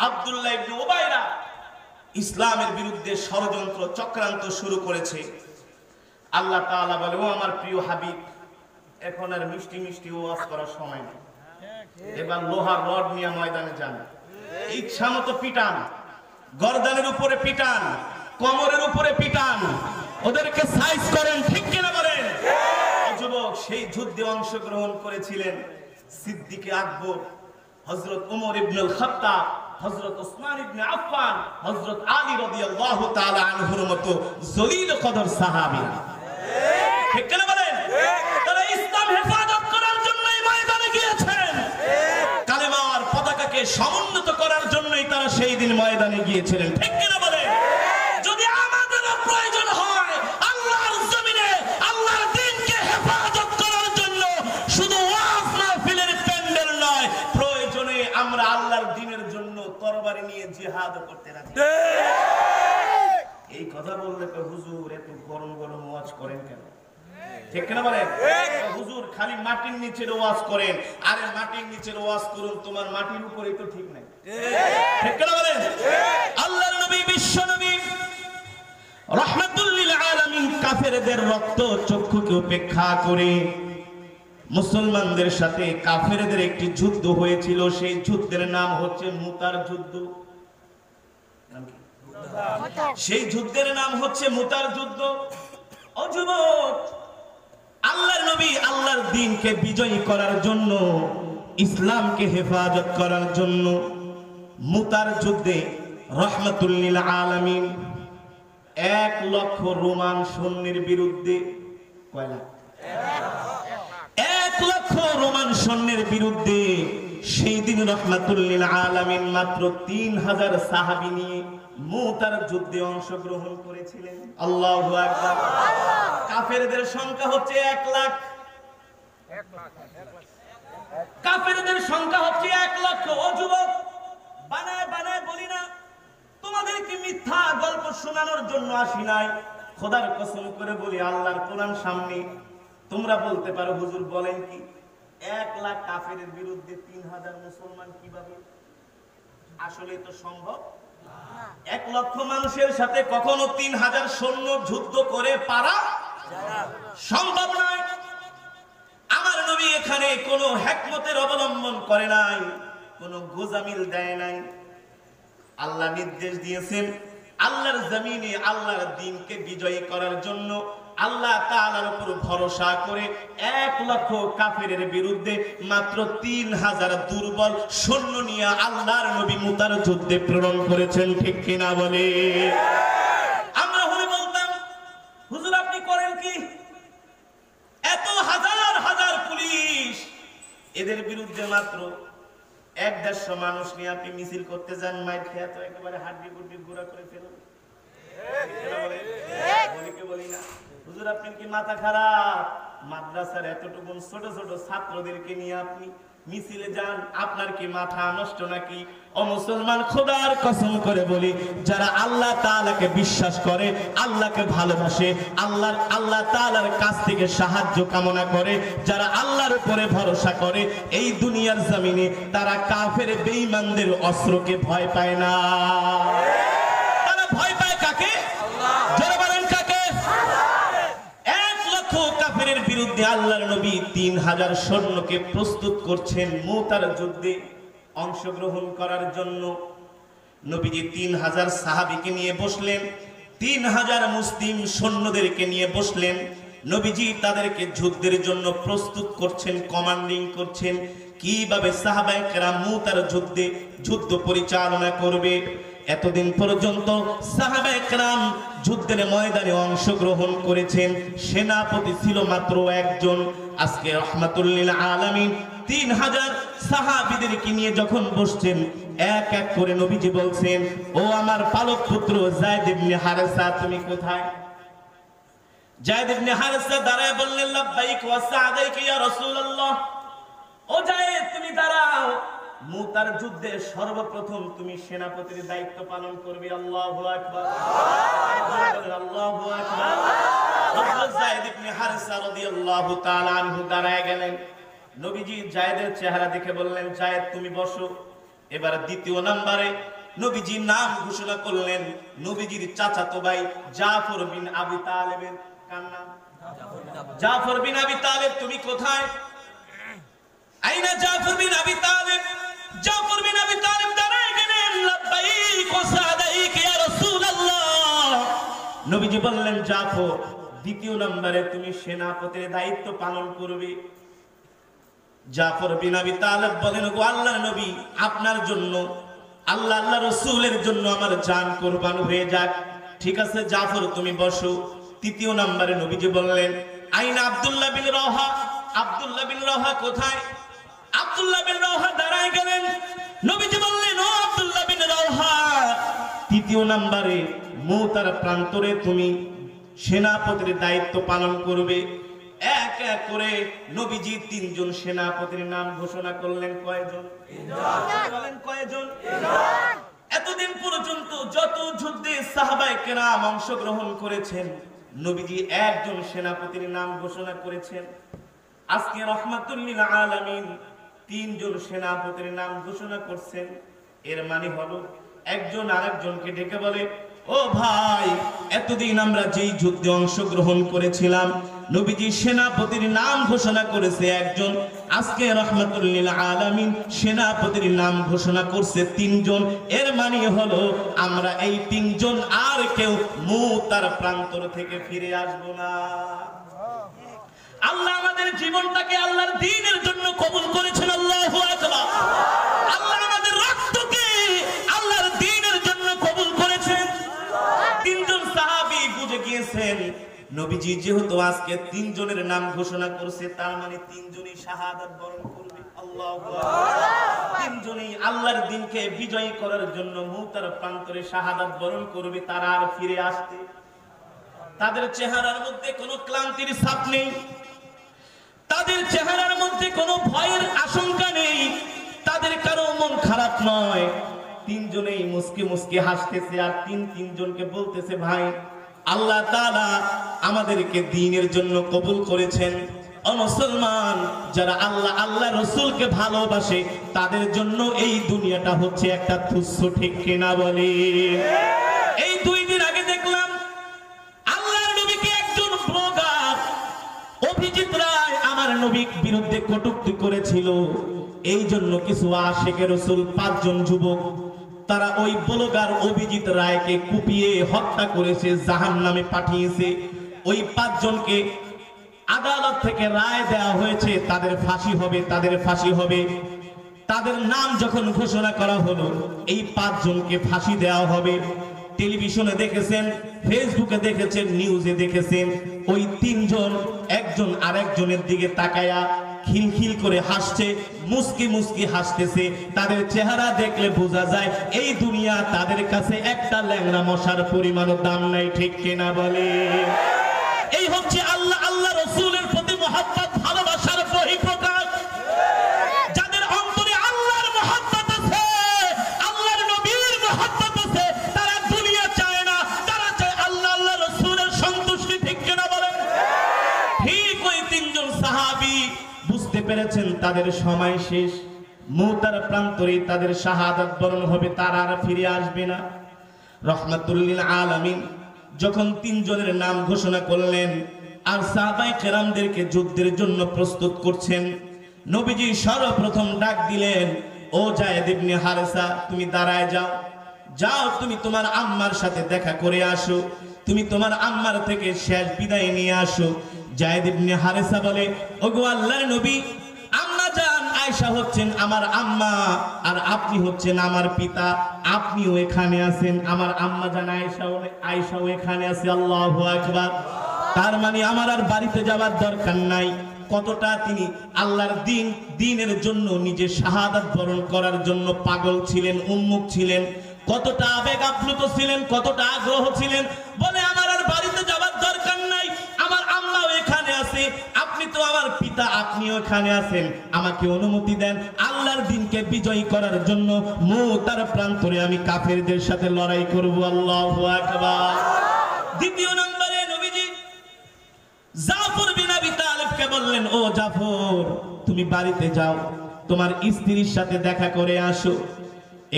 আব্দুল্লাহ ইবনে উবাইরা ইসলামের বিরুদ্ধে ষড়যন্ত্র চক্রান্ত শুরু করেছে। আল্লাহ তাআলা বলে, ও আমার প্রিয় হাবিব, এখন আর মিষ্টি মিষ্টি ওয়াজ করার সময় নেই, এবার লোহার রড নিয়ে ময়দানে যান, ইচ্ছা মতো পিটান, গর্দানের উপরে পিটান, কোমরের উপরে পিটান, ওদেরকে সাইজ করেন। ঠিক কিনা বলেন? যুবক, সেই যুদ্ধে অংশগ্রহণ করেছিলেন সিদ্দিকে আকবর, হযরত ওমর ইবনুল খাত্তাব, হযরত ওসমান ইবনে আফফান, হযরত আলী রাদিয়াল্লাহু তাআলা আনহুর মতো জলিল কদর সাহাবী। ঠিক কিনা বলেন? তারা ইসলাম হেফাজত করার জন্যই ময়দানে গিয়েছেন, কালেমার পতাকাকে সমুন্নত করার জন্যই তারা সেই দিন ময়দানে গিয়েছিলেন। ঠিক কিনা বলেন? যদি আমাদের প্রয়োজন হয় আল্লাহর জমিনে আল্লাহর দ্বীনকে হেফাজত করার জন্য, শুধু ওয়াজ মাহফিলের প্যান্ডেল নয়, প্রয়োজনে আমরা আল্লাহর দ্বীনের জন্য তরবারি নিয়ে জিহাদ করতে রাজি। এই কথা বললে তো হুজুর এত গরম গরম ওয়াজ করেন কেন? ঠিক কিনা বলেন? হুজুর খালি মাটির নিচে ওয়াজ করেন। আরে মাটির নিচে ওয়াজ করুন, তোমার মাটির উপরেই তো ঠিক নাই। ঠিক কিনা বলেন? আল্লাহর নবী, বিশ্ব নবী রাহমাতুল লিল আলামিন কাফেরদের রক্ত চক্ষুকে উপেক্ষা করে মুসলমানদের সাথে কাফেরদের একটি যুদ্ধ হয়েছিল। সেই যুদ্ধের নাম হচ্ছে মুতার যুদ্ধ। সেই যুদ্ধের নাম হচ্ছে মুতার যুদ্ধ। ও যুবক, আল্লাহর নবী আল্লাহর দ্বীনকে বিজয়ী করার জন্য, ইসলামকে হেফাজত করার জন্য মুতার যুদ্ধে রাহমাতুল লিল আলামিন 1 লক্ষ রোমান সৈন্যের বিরুদ্ধে, কয় লাখ? 1 লক্ষ রোমান সৈন্যের বিরুদ্ধে সেই দিন রাহমাতুল লিল আলামিন মাত্র 3000 সাহাবী নিয়ে মুতার যুদ্ধে অংশগ্রহণ করেছিলেন। আল্লাহু আকবার। কাফেরদের সংখ্যা হচ্ছে 1 লাখ। কাফেরদের সংখ্যা হচ্ছে 1 লক্ষ। ও যুবক, বানায় বানায় বলি না, তোমাদেরকে মিথ্যা গল্প শোনানোর জন্য আসি নাই। খোদার কসম করে বলি, আল্লাহর কোরআন সামনে, তোমরা বলতে পারো হুজুর বলেন কি, 1 লাখ কাফেরের বিরুদ্ধে 3000 মুসলমান কিভাবে? আসলে তো সম্ভব? 1 লক্ষ মানুষের সাথে কখনো 3000 সৈন্য যুদ্ধ করে পারা সম্ভব নয়। আমার নবী এখানে কোনো হিকমতের অবলম্বন করে নাই, কোনো গোজামিল দেয় নাই। আল্লাহ নির্দেশ দিয়েছেন আল্লাহর জমিনে আল্লাহর দ্বীনকে বিজয়ী করার জন্য আল্লাহ তাআলার উপর ভরসা করে 1 লক্ষ কাফেরের বিরুদ্ধে মাত্র 3000 দুর্বল সৈন্য নিয়ে আল্লাহর নবী মুতার যুদ্ধে প্রেরণ করেছেন। ঠিক কিনা বলে? আমরা হলে বলতাম, হুজুর আপনি করেন কি? এত হাজার হাজার পুলিশ, এদের বিরুদ্ধে মাত্র 1-150 মানুষ নিয়ে আপনি মিছিল করতে যান, মাইর খেয়ে তো একেবারে হাড্ডি গুড্ডি গুঁড়া করে ফেলুন। বলি না হুজুর আপনি কি মাথা খারাপ? মাদ্রাসার এতটুকু ছোট ছোট ছাত্রদেরকে নিয়ে আপনি মিছিলে যান, আপনার কি মাথা নষ্ট নাকি? ও মুসলমান, খোদার কসম করে বলি, যারা আল্লাহ তাআলাকে বিশ্বাস করে, আল্লাহকে ভালোবাসে, আল্লাহ তাআলার কাছ থেকে সাহায্য কামনা করে, যারা আল্লাহর উপরে ভরসা করে, এই দুনিয়ার জমিনে তারা কাফের বেঈমানদের অস্ত্রকে ভয় পায় না। তারা ভয় পায় কাকে? যারা বলেন কাকে? 1 লক্ষ কাফেরের বিরুদ্ধে আল্লাহর নবী 3000 সৈন্যকে প্রস্তুত করছেন মুতার যুদ্ধে অংশগ্রহণ করার জন্য। নবীজি 3000 সাহাবীকে নিয়ে বসলেন, 3000 মুসলিম সৈন্যদেরকে নিয়ে বসলেন। নবীজি তাদেরকে যুদ্ধের জন্য প্রস্তুত করছেন, কমান্ডিং করছেন, কিভাবে সাহাবায়ে কেরাম মুতার যুদ্ধে যুদ্ধ পরিচালনা করবে। এতদিন পর্যন্ত সাহাবায়ে কেরাম যুদ্ধের ময়দানে অংশগ্রহণ করেছেন, সেনাপতি ছিল মাত্র 1 জন। আজকে রাহমাতুল লিল আলামিন 3000 সাহাবীদেরকে নিয়ে যখন বসছেন, এক এক করে নবীজি বলছেন, ও আমার পালক পুত্র যায়েদ ইবনে হারেসা, তুমি কোথায়? যায়েদ ইবনে হারেসা দাঁড়ায় বললেন, লাব্বাইক ওয়া সা'দাইক ইয়া রাসূলুল্লাহ। ও ও জায়েদ তুমি দাঁড়াও, মুতার যুদ্ধে সর্বপ্রথম তুমি সেনাপতির দায়িত্ব পালন করবে। আল্লাহু আকবার, আল্লাহু আকবার। হযরত যায়েদ ইবনে হারিসা রাদিয়াল্লাহু তাআলা আনহু দাঁড়ায় গেলেন। নবীজি যায়েদের চেহারা দেখে বললেন, যায়েদ তুমি বসো। এবার দ্বিতীয় নম্বরে নবীজি নাম ঘোষণা করলেন নবীজির চাচাতো ভাই জাফর বিন আবি তালেবের। কার নাম? জাফর বিন আবি তালেব। তুমি কোথায়? আইনা জাফর বিন আবি তালেব। জাফর বিন আবি তালেব দাঁড়ায় গেলেন, লাব্বাইক ওয়া সাদাইক ইয়া রাসূলুল্লাহ। নবীজি বললেন, জাফর দ্বিতীয় নম্বরে তুমি সেনাপতির দায়িত্ব পালন করবে। জাফর বিন আবি তালেব বলেন, গো আল্লাহর নবী, আপনার জন্য, আল্লাহ রাসূলের জন্য আমার জান কুরবান হয়ে যাক। ঠিক আছে জাফর তুমি বসো। তৃতীয় নম্বরে নবীজি বললেন, আইনা আব্দুল্লাহ বিন রওহা। আব্দুল্লাহ বিন রওহা কোথায়? আব্দুল্লাহ বিন রওহা দাঁড়ায় গেলেন। নবীজি বললেন, ও আব্দুল্লাহ বিন রওহা, তৃতীয় নম্বরে মুতার প্রান্তরে তুমি সেনাপতির দায়িত্ব পালন করবে। এক এক করে নবীজি তিনজন সেনাপতির নাম ঘোষণা করলেন। কয়জন? বলেন কয়জন? এতদিন পর্যন্ত যত যুদ্ধে সাহাবায়ে কেরাম অংশগ্রহণ করেছেন, নবীজি একজন সেনাপতির নাম ঘোষণা করেছেন। আজকে রাহমাতুল লিল আলামিন তিনজন সেনাপতির নাম ঘোষণা করছেন। এর মানে হলো একজন আরেকজনকে ডেকে বলে, ও ভাই, এতদিন আমরা যেই যুদ্ধে অংশগ্রহণ করেছিলাম নবীজি সেনাপতির নাম ঘোষণা করেছে একজন, আজকে রাহমাতুল লিল আলামিন সেনাপতির নাম ঘোষণা করছে তিনজন। এর মানে হলো আমরা এই তিনজন আর কেউ মুতার প্রান্তর থেকে ফিরে আসবো না। আল্লাহ আমাদের জীবনটাকে আল্লাহর দ্বীনের জন্য কবুল করেছেন। আল্লাহু আকবার। আল্লাহ আমাদের রক্তকে আল্লাহর দ্বীনের জন্য কবুল করেছেন। তিনজন সাহাবী বুঝে গিয়েছেন নবীজি যেহেতু আজকে তিনজনের নাম ঘোষণা করছে, তার মানে তিনজনই শাহাদাত বরণ করবে। আল্লাহু আকবার। তিনজনই আল্লাহর দ্বীনকে বিজয়ী করার জন্য মুতার প্রান্তরে শাহাদাত বরণ করবে। তারা আর ফিরে আসতে, তাদের চেহারার মধ্যে কোনো ক্লান্তির ছাপ নেই, তাদের চেহারার মধ্যে কোনো ভয়ের আশঙ্কা নেই, তাদের কারো মন খারাপ নয়। তিনজনেই মুস্কি মুস্কি হাসতেছে আর তিনজনকে বলতেছে, ভাই, আল্লাহ তাআলা আমাদেরকে দ্বীনের জন্য কবুল করেছেন। ও মুসলমান, যারা আল্লাহ রাসূলকে ভালোবাসে তাদের জন্য এই দুনিয়াটা হচ্ছে একটা তুচ্ছ, ঠিক কিনা বলে? এই 2 দিন আগে দেখলাম আল্লাহর নবীকে একজন ব্লগার অভিজিৎ রায় আমার নবীর বিরুদ্ধে কটূক্তি করেছিল। এই জন্য কিছু আশিকে রাসূল 5 জন যুবক তারা ওই ব্লগার অভিজিৎ রায়কে কুপিয়ে হত্যা করেছে, জাহান্নামে পাঠিয়েছে। ওই 5 জনকে আদালত থেকে রায় দেওয়া হয়েছে, তাদের ফাঁসি হবে, তাদের ফাঁসি হবে। তাদের নাম যখন ঘোষণা করা হলো, এই 5 জনকে ফাঁসি দেওয়া হবে। টেলিভিশনে দেখেছেন, ফেসবুকে দেখেছেন, নিউজে দেখেছেন, ওই 3 জন একজন আরেকজনের দিকে তাকায়া খিলখিল করে হাসছে, মুস্কি মুস্কি হাসতেছে। তাদের চেহারা দেখলে বোঝা যায় এই দুনিয়া তাদের কাছে একটা ল্যাংড়া মশার পরিমাণও দাম নাই, ঠিক কিনা বলে? এই হচ্ছে আল্লাহ রাসূলের প্রতি মহব্বত, ভালোবাসার বহিঃপ্রকাশ। যাদের অন্তরে আল্লাহর মহব্বত আছে, আল্লাহর নবীর মহব্বত আছে, তারা দুনিয়া চায় না, তারা চায় আল্লাহ রাসূলের সন্তুষ্টি, ঠিক কিনা বলেন? ঠিক ওই 3 জন সাহাবী বুঝতে পেরেছেন তাদের সময় শেষ, মুতার প্রান্তরে তাদের শাহাদাত বরণ হবে, তারা আর ফিরে আসবে না। রাহমাতুল লিল আলামিন যখন 3 জনের নাম ঘোষণা করলেন আর সাহাবায়ে কেরামদেরকে যুদ্ধের জন্য প্রস্তুত করছেন, নবীজি সর্বপ্রথম ডাক দিলেন, ও যায়েদ ইবনে হারিসা, তুমি দাঁড়ায় যাও, যাও তুমি তোমার আম্মার সাথে দেখা করে আসো, তুমি তোমার আম্মার থেকে শেষ বিদায় নিয়ে আসো। যায়েদ ইবনে হারিসা বলে, ওগো আল্লাহর নবী, আম্মা জান আয়েশা হচ্ছেন আমার আম্মা আর আপনি হচ্ছেন আমার পিতা, আপনিও এখানে আছেন, আমার আম্মা জান আয়েশাও এখানে আছে। আল্লাহু আকবার। তার মানে আমার আর বাড়িতে যাওয়ার দরকার নাই। কতটা তিনি আল্লাহর দ্বীনের জন্য নিজে শাহাদাত বরণ করার জন্য পাগল ছিলেন, উন্মুখ ছিলেন, কতটা আবেগ আপ্লুত ছিলেন, কতটা আগ্রহ ছিলেন। বলে আমার আর বাড়িতে যাওয়ার দরকার নাই, আমার আম্মাও এখানে আছে, আপনি তো আমার পিতা, আপনি ওখানে আছেন, আমাকে অনুমতি দেন আল্লাহর দিনকে বিজয়ী করার জন্য মুতার প্রান্তরে আমি কাফেরদের সাথে লড়াই করব। আল্লাহু আকবার। দ্বিতীয় নম্বরে নবীজি জাফর বিন আবি তালিবকে বললেন, ও জাফর, তুমি বাড়িতে যাও, তোমার স্ত্রীর সাথে দেখা করে আসো।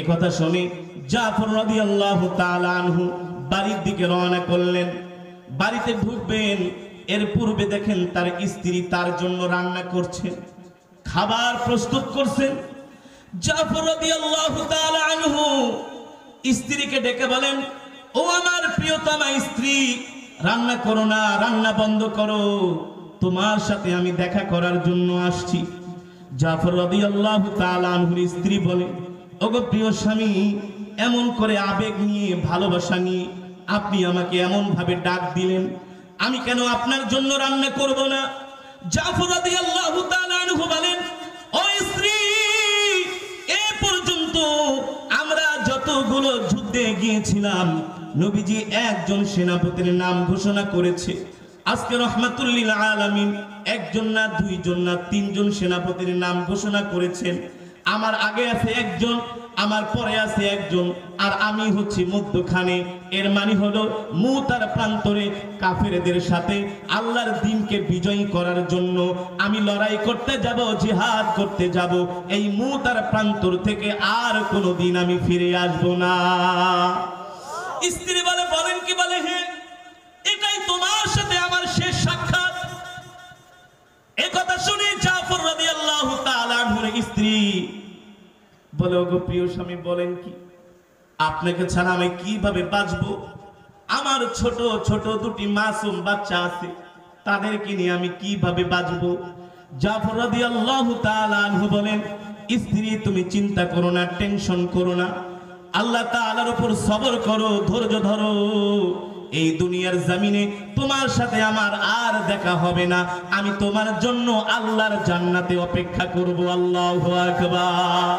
একথা শুনে জাফর রাদিয়াল্লাহু তাআলা আনহু বাড়ির দিকে রওনা করলেন। বাড়িতে ঢুকবেন, এর পূর্বে দেখেন তার স্ত্রী তার জন্য রান্না করছেন, খাবার প্রস্তুত করছেন। জাফর রাদিয়াল্লাহু তাআলা আনহু স্ত্রীকে ডেকে বলেন, ও আমার প্রিয়তমা স্ত্রী, রান্না করো না, রান্না বন্ধ করো, তোমার সাথে আমি দেখা করার জন্য আসছি। জাফর রাদিয়াল্লাহু তাআলা আনহুর স্ত্রী বলে, ওগো প্রিয় স্বামী, এমন করে আবেগ নিয়ে, ভালোবাসা নিয়ে আপনি আমাকে এমন ভাবে ডাক দিলেন, আমি কেন আপনার জন্য রান্না করব না? জাফর রাদিয়াল্লাহু তাআলা আনহু বলেন, ও স্ত্রী, এ পর্যন্ত আমরা যতগুলো যুদ্ধে গিয়েছিলাম, নবীজি একজন সেনাপতির নাম ঘোষণা করেছে। আজকে রাহমাতুল লিল আলামিন একজন না, দুইজন না, তিনজন সেনাপতির নাম ঘোষণা করেছেন। আমার আগে আছে একজন, আমার পরে আছে একজন, আর আমি হচ্ছি মধ্যখানে। এর মানে হলো মুতার প্রান্তরে কাফেরদের সাথে আল্লাহর দ্বীনকে বিজয়ী করার জন্য আমি লড়াই করতে যাব, জিহাদ করতে যাব। এই মুতার প্রান্তর থেকে আর কোনোদিন আমি ফিরে আসব না। স্ত্রী বলে, বলেন কি? বলে, হ্যাঁ, এটাই তোমার সাথে আমার শেষ সাক্ষাৎ। একথা শুনে জাফর রাদিয়াল্লাহু তাআলা আনহুর স্ত্রী বলে, ওগো প্রিয় স্বামী, বলেন কি? আপনাকে ছাড়া আমি কিভাবে বাঁচবো? আমার ছোট ছোট দুটি মাসুম বাচ্চা আছে, তাদেরকে নিয়ে আমি কিভাবে বাঁচবো? জাফর রাদিয়াল্লাহু তাআলা আনহু বলেন, স্ত্রী, তুমি চিন্তা করো না, টেনশন করো না, আল্লাহ তাআলার উপর সবর করো, ধৈর্য ধরো। এই দুনিয়ার জমিনে তোমার সাথে আমার আর দেখা হবে না, আমি তোমার জন্য আল্লাহর জান্নাতে অপেক্ষা করব। আল্লাহু আকবার।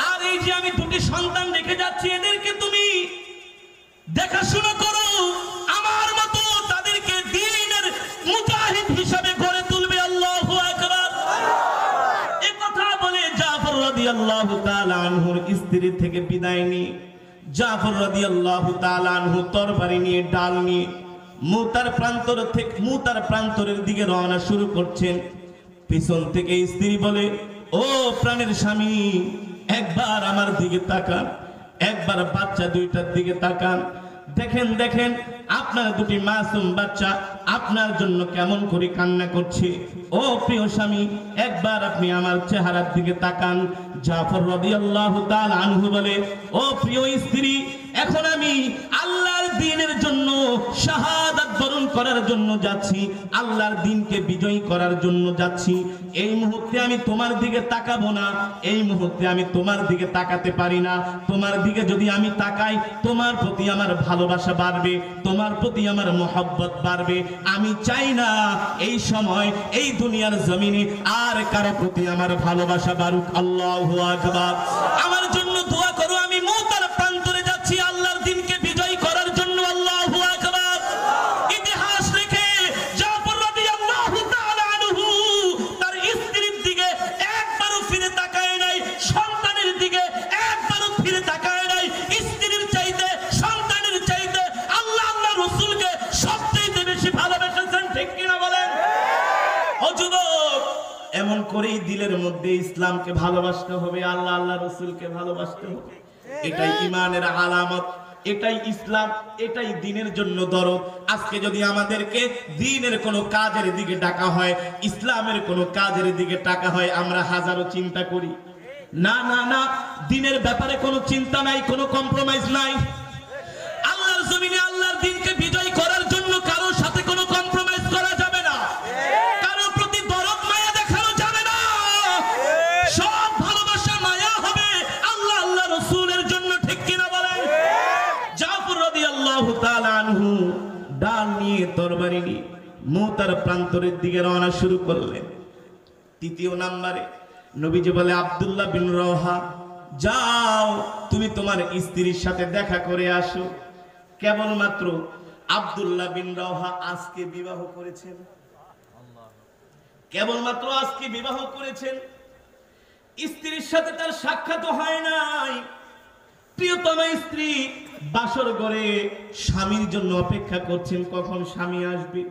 আর এই যে আমি দুটি সন্তান রেখে যাচ্ছি, এদেরকে তুমি দেখাশোনা করো, আমার মতো তাদেরকে দ্বীনের মুজাহিদ হিসেবে গড়ে তুলবে। আল্লাহু আকবার। এই কথা বলে জাফর রাদিয়াল্লাহু তাআলা আনহুর স্ত্রী থেকে বিদায় নিয়ে জাফর রাদিয়াল্লাহু তাআলা আনহু তরবারি নিয়ে, ডাল নিয়ে মুতার প্রান্তরের দিকে রওনা শুরু করছেন। পিছন থেকে স্ত্রী বলে, ও প্রাণের স্বামী, একবার আমার দিকে তাকান, একবার বাচ্চা দুইটার দিকে তাকান, দেখেন দেখেন আপনার দুটি মাসুম বাচ্চা আপনার জন্য কেমন করে কান্না করছে। ও প্রিয় স্বামী, একবার আপনি আমার চেহারার দিকে তাকান। জাফর রাদিয়াল্লাহু তাআলা আনহু বলে, ও প্রিয় স্ত্রী, এখন আমি আল্লাহর দ্বীনের জন্য শাহাদাত বরণ করার জন্য যাচ্ছি, আল্লাহর দ্বীনকে বিজয়ী করার জন্য যাচ্ছি। এই মুহূর্তে আমি তোমার দিকে তাকাবো না, এই মুহূর্তে আমি তোমার দিকে তাকাতে পারি না। তোমার দিকে যদি আমি তাকাই, তোমার প্রতি আমার ভালোবাসা বাড়বে, তোমার প্রতি আমার মহব্বত বাড়বে। আমি চাই না এই সময় এই দুনিয়ার জমিনে আর কারো প্রতি আমার ভালোবাসা বাড়ুক। আল্লাহু আকবার। আমার জন্য দোয়া করো, আমি মুতার প্রান্তরে যাচ্ছি আল্লাহর দ্বীনকে বিজয়ী করার জন্য। আল্লাহু আকবার। ইতিহাস লিখে জাফর রাদিয়াল্লাহু তাআলা আনহু তার স্ত্রীর দিকে একবারও ফিরে তাকায় নাই, সন্তানের দিকে একবারও ফিরে তাকায় নাই। স্ত্রীর চাইতে, সন্তানের চাইতে আল্লাহ রাসূলকে সবচেয়ে বেশি ভালোবেসেছেন। ঠিক কিনা বলেন? ও যুবক, এমন করেই দিলের মধ্যে ইসলামকে ভালোবাসতে হবে, আল্লাহ রাসূলকে ভালোবাসতে হবে। এটাই ঈমানের আলামত, এটাই ইসলাম, এটাই দ্বীনের জন্য দরদ। আজকে যদি আমাদেরকে দ্বীনের কোনো কাজের দিকে ডাকা হয়, ইসলামের কোনো কাজের দিকে ডাকা হয়, আমরা হাজারো চিন্তা করি। না না না, দ্বীনের ব্যাপারে কোনো চিন্তা নাই, কোনো কম্প্রোমাইজ নাই। আল্লাহর জমিনে আল্লাহর দ্বীনকে বিজয় করার জন্য কারোর সাথে কোনো কম্প্রোমাইজ করা যাবে না, কারোর প্রতি দরদ মায়া দেখানো যাবে না। সব ভালোবাসা মায়া হবে আল্লাহ রাসূলের জন্য। ঠিক কিনা বলেন? জাফর রাদিয়াল্লাহু তাআলা আনহু ডাল নিয়ে, তরবারি নিয়ে মুতার প্রান্তরের দিকে রওনা শুরু করলেন। তৃতীয় নম্বরে নবীজি বলে, আব্দুল্লাহ বিন রওহা, যাও তুমি তোমার স্ত্রীর সাথে দেখা করে আসো। কেবলমাত্র আব্দুল্লাহ বিন রওহা আজকে বিবাহ করেছেন। কেবলমাত্র আজকে বিবাহ করেছেন, স্ত্রীর সাথে তার সাক্ষাৎ হয় নাই। প্রিয়তমা স্ত্রী বাসর ঘরে স্বামীর জন্য অপেক্ষা করছেন, কখন স্বামী আসবে।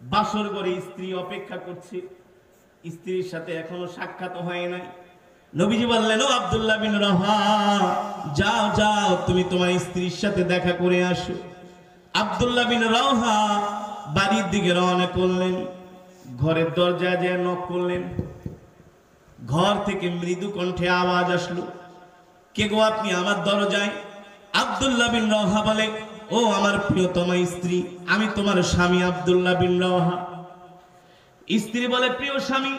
বাসর ঘরে স্ত্রী অপেক্ষা করছে, স্ত্রীর সাথে এখনো সাক্ষাৎ হয় নাই। নবীজি বললেন, ও আব্দুল্লাহ বিন রাওহা, যাও যাও, তুমি তোমার স্ত্রীর সাথে দেখা করে আসো। আব্দুল্লাহ বিন রাওহা বাড়ির দিকে রওনা করলেন। ঘরের দরজা যে নক করলেন, ঘর থেকে মৃদু কণ্ঠে আওয়াজ আসলো, কে গো আপনি আমার দরজায়? আব্দুল্লাহ বিন রাওহা বলে, ও আমার প্রিয়তমা স্ত্রী, আমি তোমার স্বামী আব্দুল্লাহ বিন রাওহা। স্ত্রী বলে, প্রিয় স্বামী,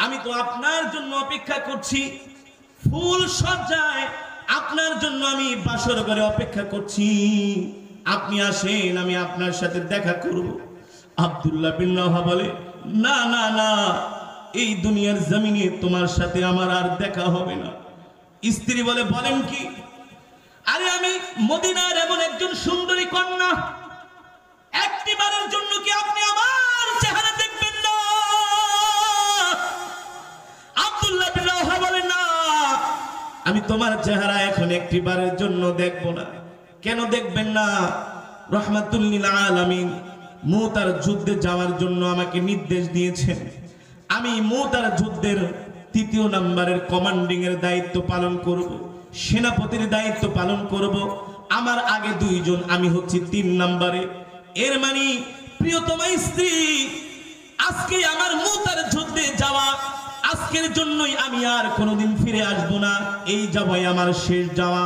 আমি তো আপনার জন্য অপেক্ষা করছি, ফুল সজ্জায় আপনার জন্য আমি বাসর ঘরে অপেক্ষা করছি, আপনি আসেন, আমি আপনার সাথে দেখা করব। আব্দুল্লাহ বিন রাওহা বলে, না না না, এই দুনিয়ার জমিনে তোমার সাথে আমার আর দেখা হবে না। স্ত্রী বলে, বলেন কি? আরে আমি মদিনার এমন একজন সুন্দরী কন্যা, একটিবারের জন্য কি আপনি আমার চেহারা দেখবেন না? আব্দুল্লাহ বিন রাওহা বলে, না, আমি তোমার চেহারা এখন একটিবারের জন্য দেখব না। কেন দেখবেন না? রাহমাতুল লিল আলামিন মুতার যুদ্ধে যাওয়ার জন্য আমাকে নির্দেশ দিয়েছেন। আমি মুতার যুদ্ধের ৩য় নম্বরের কমান্ডিং এর দায়িত্ব পালন করব, সেনাপতির দায়িত্ব পালন করব। আমার আগে 2 জন, আমি হচ্ছি 3 নম্বরে। এর মানে প্রিয়তমা স্ত্রী, আজকে আমার মুতার যুদ্ধে যাওয়া, আজকের জন্যই আমি আর কোনোদিন ফিরে আসব না। এই যাওয়াই আমার শেষ যাওয়া।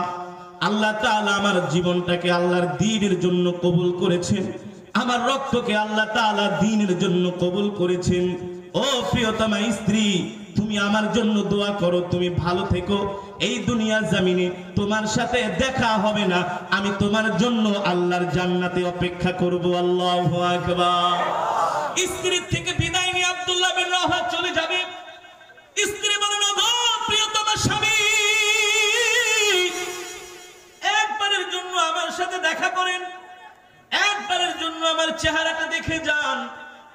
আল্লাহ তাআলা আমার জীবনটাকে আল্লাহর দ্বীনের জন্য কবুল করেছেন, আমার রক্তকে আল্লাহ তাআলা দ্বীনের জন্য কবুল করেছেন। ও প্রিয়তমা স্ত্রী, তুমি আমার জন্য দোয়া করো, তুমি ভালো থেকো। এই দুনিয়ার জমিনে তোমার সাথে দেখা হবে না, আমি তোমার জন্য আল্লাহর জান্নাতে অপেক্ষা করব। আল্লাহু আকবার। স্ত্রীর থেকে বিদায় নিয়ে আব্দুল্লাহ বিন রাওহা চলে যাবে। স্ত্রী বলেন, গো প্রিয়তমা স্বামী, একবারের জন্য আমার সাথে দেখা করেন, একবারের জন্য আমার চেহারাটা দেখে যান,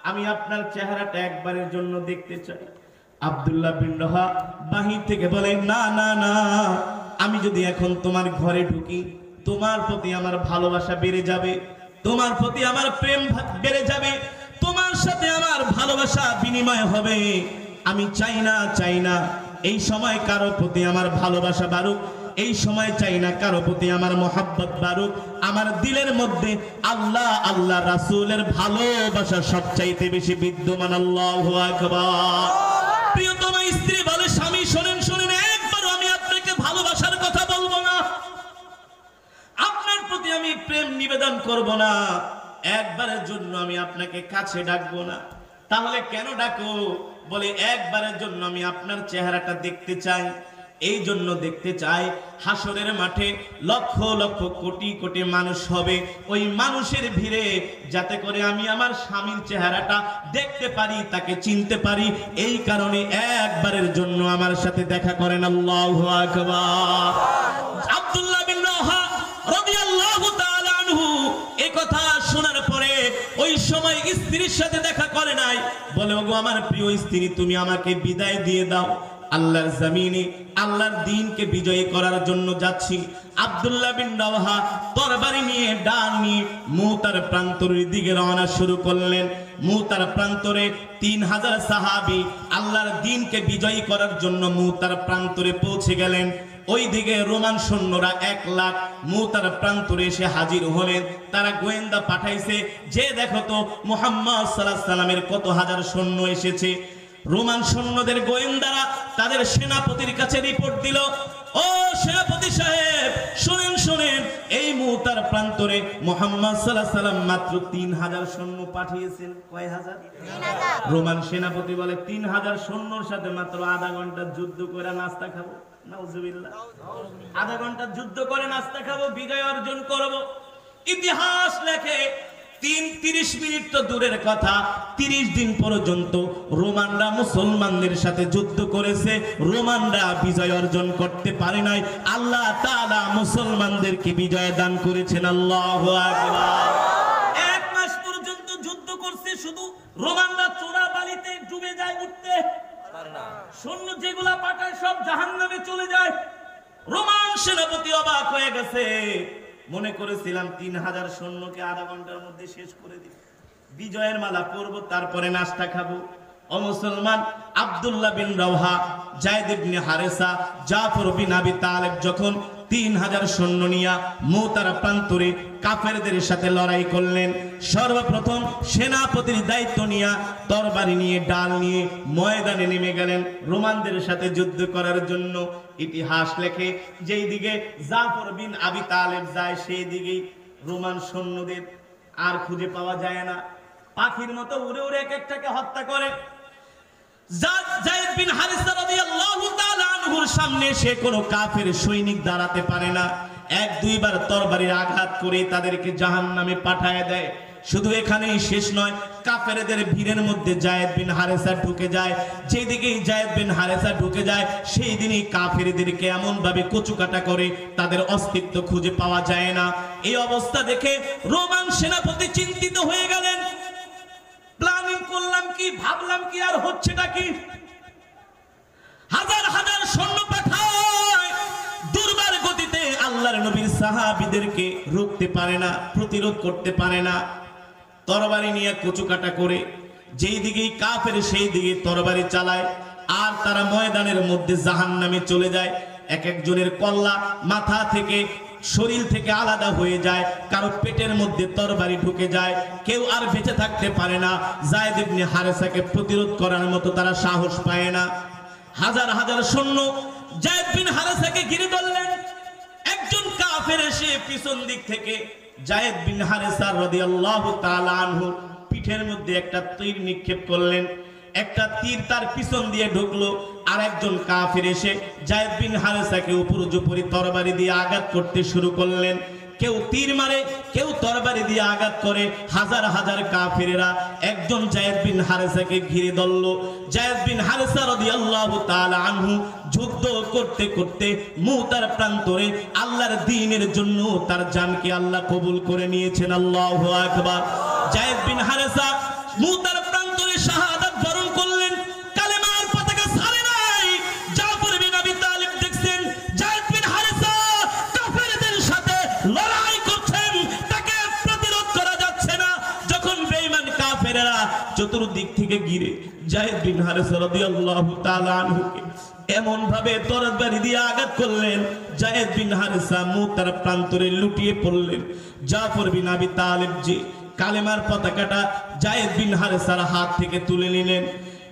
আমি আপনার চেহারাটা একবারের জন্য দেখতে চাই। আব্দুল্লাহ বিন রাওহা বাহির থেকে বলে, না না না, আমি যদি এখন তোমার ঘরে ঢুকি, তোমার প্রতি আমার ভালোবাসা বেড়ে যাবে, তোমার প্রতি আমার প্রেম বেড়ে যাবে, তোমার সাথে আমার ভালোবাসা বিনিময় হবে। আমি চাই না এই সময় কারো প্রতি আমার ভালোবাসা বাড়ুক, এই সময় চাই না কারো প্রতি আমার মহাব্বত বাড়ুক। আমার দিলের মধ্যে আল্লাহ আল্লাহ রাসূলের ভালোবাসা সবচাইতে বেশি বিদ্যমান। আল্লাহু আকবার। প্রিয়তমা স্ত্রী বলে, স্বামী শুনেন, একবারও আমি আপনাকে ভালোবাসার কথা বলবো না, আপনার প্রতি আমি প্রেম নিবেদন করব না, একবারের জন্য আমি আপনাকে কাছে ডাকবো না। তাহলে কেন ডাকো? বলে, একবারের জন্য আমি আপনার চেহারাটা দেখতে চাই। এই জন্য দেখতে চাই, হাসরের মাঠে লক্ষ লক্ষ কোটি কোটি মানুষ হবে, ওই মানুষের ভিড়ে যাতে করে আমি আমার স্বামীর চেহারাটা দেখতে পারি, তাকে চিনতে পারি। এই কারণে একবারের জন্য আমার সাথে দেখা করেন। আল্লাহু আকবার। আব্দুল্লাহ বিন রাওহা রাদিয়াল্লাহু তাআলা আনহু এই কথা শোনার পরে ওই সময় স্ত্রীর সাথে দেখা করে নাই। বলে, ওগো আমার প্রিয় স্ত্রী, তুমি আমাকে বিদায় দিয়ে দাও, আল্লাহর জমিনে আল্লাহর দ্বীনকে বিজয়ী করার জন্য যাচ্ছি। আব্দুল্লাহ বিন রাওহা তরবারি নিয়ে, ডাল নিয়ে মুতার প্রান্তরের দিকে রওনা শুরু করলেন। মুতার প্রান্তরে 3000 সাহাবী আল্লাহর দ্বীনকে বিজয়ী করার জন্য মুতার প্রান্তরে পৌঁছে গেলেন। ওই দিকে রোমান সৈন্যরা 1 লাখ মুতার প্রান্তরে এসে হাজির হলেন। তারা গোয়েন্দা পাঠাইছে, যে দেখো তো মুহাম্মদ সাল্লাল্লাহু আলাইহি সাল্লামের কত হাজার সৈন্য এসেছে। রোমান সৈন্যদের গোয়েন্দারা তাদের সেনাপতির কাছে রিপোর্ট দিল, ও সেনাপতি সাহেব, শুনেন, এই মুতার প্রান্তরে মুহাম্মদ সাল্লাল্লাহু আলাইহি সাল্লাম মাত্র 3000 সৈন্য পাঠিয়েছেন। কয় হাজার? 3000। রোমান সেনাপতি বলে, 3000 সৈন্যর সাথে মাত্র আধা ঘন্টা যুদ্ধ করে নাস্তা খাবো। নাউজুবিল্লাহ। আধা ঘন্টা যুদ্ধ করে নাস্তা খাবো, বিজয় অর্জন করব। ইতিহাস লেখে 30 মিনিট তো দূরের কথা, 30 দিন পর্যন্ত রোমানরা মুসলমানদের সাথে যুদ্ধ করেছে, রোমানরা বিজয় অর্জন করতে পারে নাই। আল্লাহ তাআলা মুসলমানদেরকে বিজয় দান করেছেন। আল্লাহু আকবার। 1 মাস পর্যন্ত যুদ্ধ করছে, শুধু রোমানরা চোরা বালিতে ডুবে যায়, উঠতে সৈন্য যেগুলা পাঠায় সব জাহান্নামে চলে যায়। রোমান সেনাপতি অবাক হয়ে গেছে, মনে করেছিলাম 3000 সৈন্যকে আধা ঘন্টার মধ্যে শেষ করে দিব, বিজয়ের মালা পরব, তারপরে নাস্তা খাবো। ও মুসলমান, আব্দুল্লাহ বিন রাওহা, যায়েদ ইবনে হারেসা, জাফর বিন আবি তালেব যখন 3000 সৈন্য নিয়ে মুতার প্রান্তরে কাফেরদের সাথে লড়াই করলেন, সর্বপ্রথম সেনাপতির দায়িত্ব নিয়ে তরবারি নিয়ে ডাল নিয়ে ময়দানে নেমে গেলেন রোমানদের সাথে যুদ্ধ করার জন্য। ইতিহাস লেখে যেই দিকে জাফর বিন আবি তালেব যায় সেই দিকেই রোমান সৈন্যদের আর খুঁজে পাওয়া যায় না, পাখির মতো উড়ে উড়ে এক একটাকে হত্যা করে। যায়েদ বিন হারিসা রাদিয়াল্লাহু তাআলা আনহুর সামনে সে কোনো কাফের সৈনিক দাঁড়াতে পারে না, এক দুইবার তরবারির আঘাত করে তাদেরকে জাহান্নামে পাঠায় দেয়। শুধু এখানেই শেষ নয়, কাফেরদের ভিড়ের মধ্যে যায়েদ বিন হারেসা ঢুকে যায়। যেদিকেই যায়েদ বিন হারেসা ঢুকে যায় সেই দিনই কাফেরদেরকে এমন ভাবে কচুকাটা করে তাদের অস্তিত্ব খুঁজে পাওয়া যায় না। এই অবস্থা দেখে রোমান সেনাপতি চিন্তিত হয়ে গেলেন, প্ল্যানিং করলাম কি, ভাবলাম কি, আর হচ্ছেটা কি? হাজার হাজার সৈন্য পাঠায়, দুর্বার গতিতে আল্লাহর নবীর সাহাবীদেরকে রুখতে পারে না, প্রতিরোধ করতে পারে না। তরবারি নিয়ে কচুকাটা করে যেই দিকেই কাফের সেই দিকে তরবারি চালায়, আর তারা ময়দানের মধ্যে জাহান্নামে চলে যায়। এক একজনের কল্লা মাথা থেকে শরীর থেকে আলাদা হয়ে যায়, কারো পেটের মধ্যে তরবারি ঢুকে যায়, কেউ আর বেঁচে থাকতে পারে না। যায়েদ ইবনে হারেসাকে প্রতিরোধ করার মতো তারা সাহস পায় না। হাজার হাজার সৈন্য যায়েদ বিন হারেসাকে ঘিরে ধরলেন। একজন কাফের এসে পিছন দিক থেকে যায়েদ বিন হারেসা রাদিয়াল্লাহু তাআলা আনহু পিঠের মধ্যে একটা তীর নিক্ষেপ করলেন। একটা তীর তার পিছন দিয়ে ঢুকলো, আর একজন কাফের এসে যায়েদ বিন হারেসাকে উপর্যুপরি তরবারি দিয়ে আঘাত করতে শুরু করলেন। কেউ তীর মারে, কেউ তরবারি দিয়ে আঘাত করে। হাজার হাজার কাফেরেরা একজন যায়েদ বিন হারেসাকে ঘিরে ধরল। যায়েদ বিন হারেসা রাদিয়াল্লাহু তাআলা আনহু যুদ্ধ করতে করতে মুতার প্রান্তরে আল্লাহর দ্বীনের জন্য তার জানকে আল্লাহ কবুল করে নিয়েছেন। আল্লাহু আকবার। যায়েদ বিন হারেসা মুতার প্রান্তরে শাহাদাত বরণ করলেন, কালেমার পতাকা ছাড়ে নাই। জাফর বিন আবি তালিব দেখছেন যায়েদ বিন হারেসা কাফেরদের সাথে লড়াই করছেন, তাকে প্রতিরোধ করা যাচ্ছে না। যখন বেঈমান কাফেররা চতুর্দিক থেকে ঘিরে যায়েদ বিন হারেসা রাদিয়াল্লাহু তাআলা আনহুকে এমন ভাবে তরবারি দিয়ে আঘাত করলেন, যায়েদ বিন হারেসা মুতার প্রান্তরে লুটিয়ে পড়লেন। জাফর বিন আবি তালিব যে কালেমার পতাকাটা যায়েদ বিন হারেসার হাত থেকে তুলে নিলেন।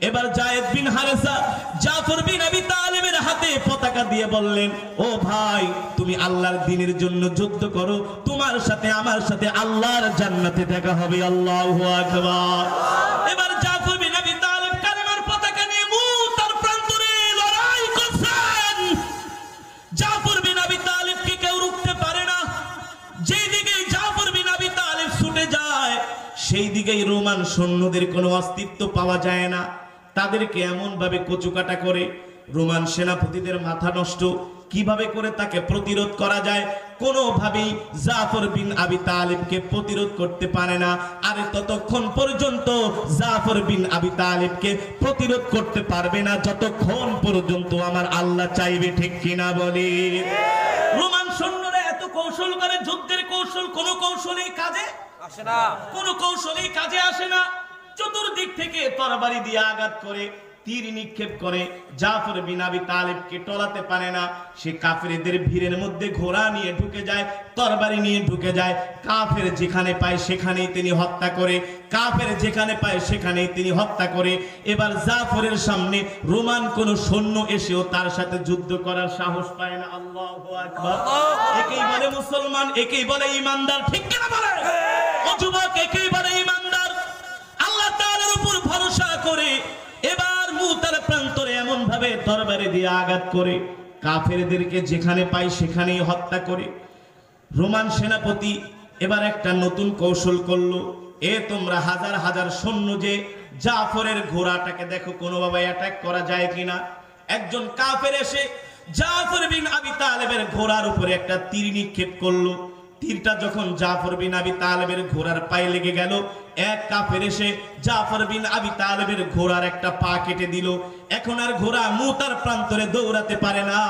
এবার যায়েদ বিন হারেসা জাফর বিন আবি তালিবের হাতে পতাকা দিয়ে বললেন, ও ভাই, তুমি আল্লাহর দ্বীনের জন্য যুদ্ধ করো, তোমার সাথে আমার সাথে আল্লাহর জান্নাতে দেখা হবে। আল্লাহু আকবার। এবার জাফর বিন আবি তালিব কালেমার পতাকা নিয়ে মুতার প্রান্তরে লড়াই করছেন। জাফর বিন আবি তালিবকে কেউ রুখতে পারে না। যেদিকে জাফর বিন আবি তালিব ছুটে যায় সেই দিকেই রোমান সৈন্যদের কোনো অস্তিত্ব পাওয়া যায় না। তাদেরকে এমন ভাবে কচুকাটা করে, রোমান সেনাপতিদের মাথা নষ্ট। কিভাবে করে তাকে প্রতিরোধ করা যায়, কোনোভাবেই জাফর বিন আবি তালিবকে প্রতিরোধ করতে পারে না। আরে ততক্ষণ পর্যন্ত জাফর বিন আবি তালিবকে প্রতিরোধ করতে পারবে না যতক্ষণ পর্যন্ত আমার আল্লাহ চাইবে, ঠিক কিনা বলি? রোমান সৈন্যরা এত কৌশল করে, যুদ্ধের কৌশল কোনো কৌশলই কাজে আসে না, কোনো কৌশলই কাজে আসে না। চতুর্দিক থেকে তরবারি দিয়ে আঘাত করে, তীর নিক্ষেপ করে, জাফর বিন আবি তালিবকে টলাতে পারে না। সে কাফেরদের ভিড়ের মধ্যে ঘোড়া নিয়ে ঢুকে যায়, তরবারি নিয়ে ঢুকে যায়। কাফের যেখানে পায় সেখানেই তিনি হত্যা করে, কাফের যেখানে পায় সেখানেই তিনি হত্যা করে। এবার জাফরের সামনে রোমান কোন সৈন্য এসেও তার সাথে যুদ্ধ করার সাহস পায় না। আল্লাহু আকবার। একেই বলে মুসলমান, একেই বলে ঈমানদার, ঠিক কিনা বলে? ও যুবক, একেই বলে ঈমানদার। আল্লাহ তাআলার উপর ভরসা করে এবার মুতার প্রান্তরে এমন ভাবে তরবারি দিয়ে আঘাত করে কাফেরদেরকে যেখানে পায় সেখানেই হত্যা করে। রোমান সেনাপতি এবার একটা নতুন কৌশল করলো। তোমরা হাজার হাজার সৈন্য যে জাফরের ঘোড়াটাকে দেখো কোনোভাবে অ্যাটাক করা যায় কিনা। একজন কাফের এসে জাফর বিন আবি তালেবের ঘোড়ার উপরে একটা তীর নিক্ষেপ করলো। তীরটা যখন জাফর বিন আবি তালেবের ঘোড়ার পায়ে লেগে গেল, এক কাফের এসে জাফর বিন আবি তালেবের ঘোড়ার একটা পা কেটে দিল। এখন আর ঘোড়া মুতার প্রান্তরে দৌড়াতে পারে না।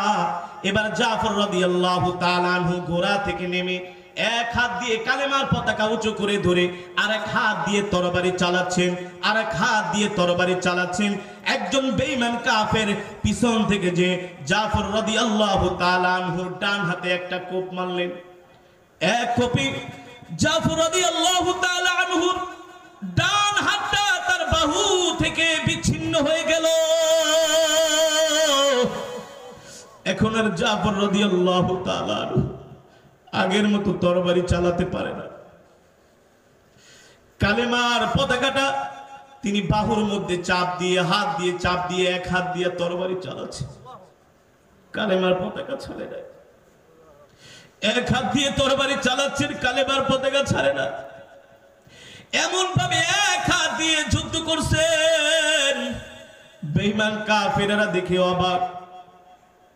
এবার জাফর রাদিয়াল্লাহু তাআলা আনহু ঘোড়া থেকে নেমে এক হাত দিয়ে কালেমার পতাকা উঁচু করে ধরে আর এক হাত দিয়ে তরবারি চালাচ্ছেন, আর এক হাত দিয়ে তরবারি চালাচ্ছেন। একজন বেঈমান কাফের পিছন থেকে যে জাফর রাদিয়াল্লাহু তাআলা আনহুর ডান হাতে একটা কোপ মারলেন। এক কোপে জাফর রাদিয়াল্লাহু তাআলা আনহুর ডান হাতটা তার বাহু থেকে বিচ্ছিন্ন হয়ে গেল। এখন আর জাফর রাদিয়াল্লাহু তাআলা আনহু আগের মতো তরবারি চালাতে পারে না। কালেমার পতাকাটা তিনি বাহুর মধ্যে চাপ দিয়ে, হাত দিয়ে চাপ দিয়ে, এক হাত দিয়ে তরবারি চালাচ্ছে, কালেমার পতাকা ছাড়ে না। এক হাত দিয়ে তরবারি চালাচ্ছেন, কালেমার পতাকা ছাড়ে না। এমন ভাবে এক হাত দিয়ে যুদ্ধ করছেন, বেঈমান কাফেররা দেখে অবাক।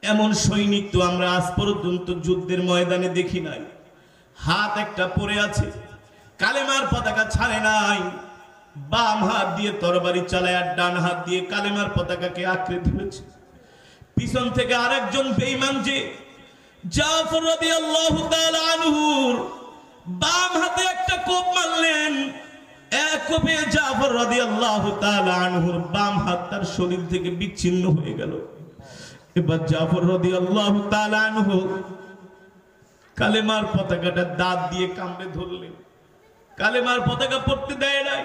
এমন সৈনিক তো আমরা আজ পর্যন্ত যুদ্ধের ময়দানে দেখি নাই। হাত একটা পড়ে আছে, কালেমার পতাকা ছাড়ে নাই। বাম হাত দিয়ে তরবারি চালায় আর ডান হাত দিয়ে কালেমার পতাকাকে আঁকড়ে ধরেছে। পিছন থেকে আরেকজন বেঈমান যে জাফর রাদিয়াল্লাহু তাআলা আনহুর বাম হাতে একটা কোপ মারলেন। এক কোপে জাফর রাদিয়াল্লাহু তাআলা আনহুর বাম হাত তার শরীর থেকে বিচ্ছিন্ন হয়ে গেল। এবার জাফর রাদিয়াল্লাহু তাআলা আনহু কালেমার পতাকাটা দাঁত দিয়ে কামড়ে ধরলেন, কালেমার পতাকা পড়তে দেয় নাই।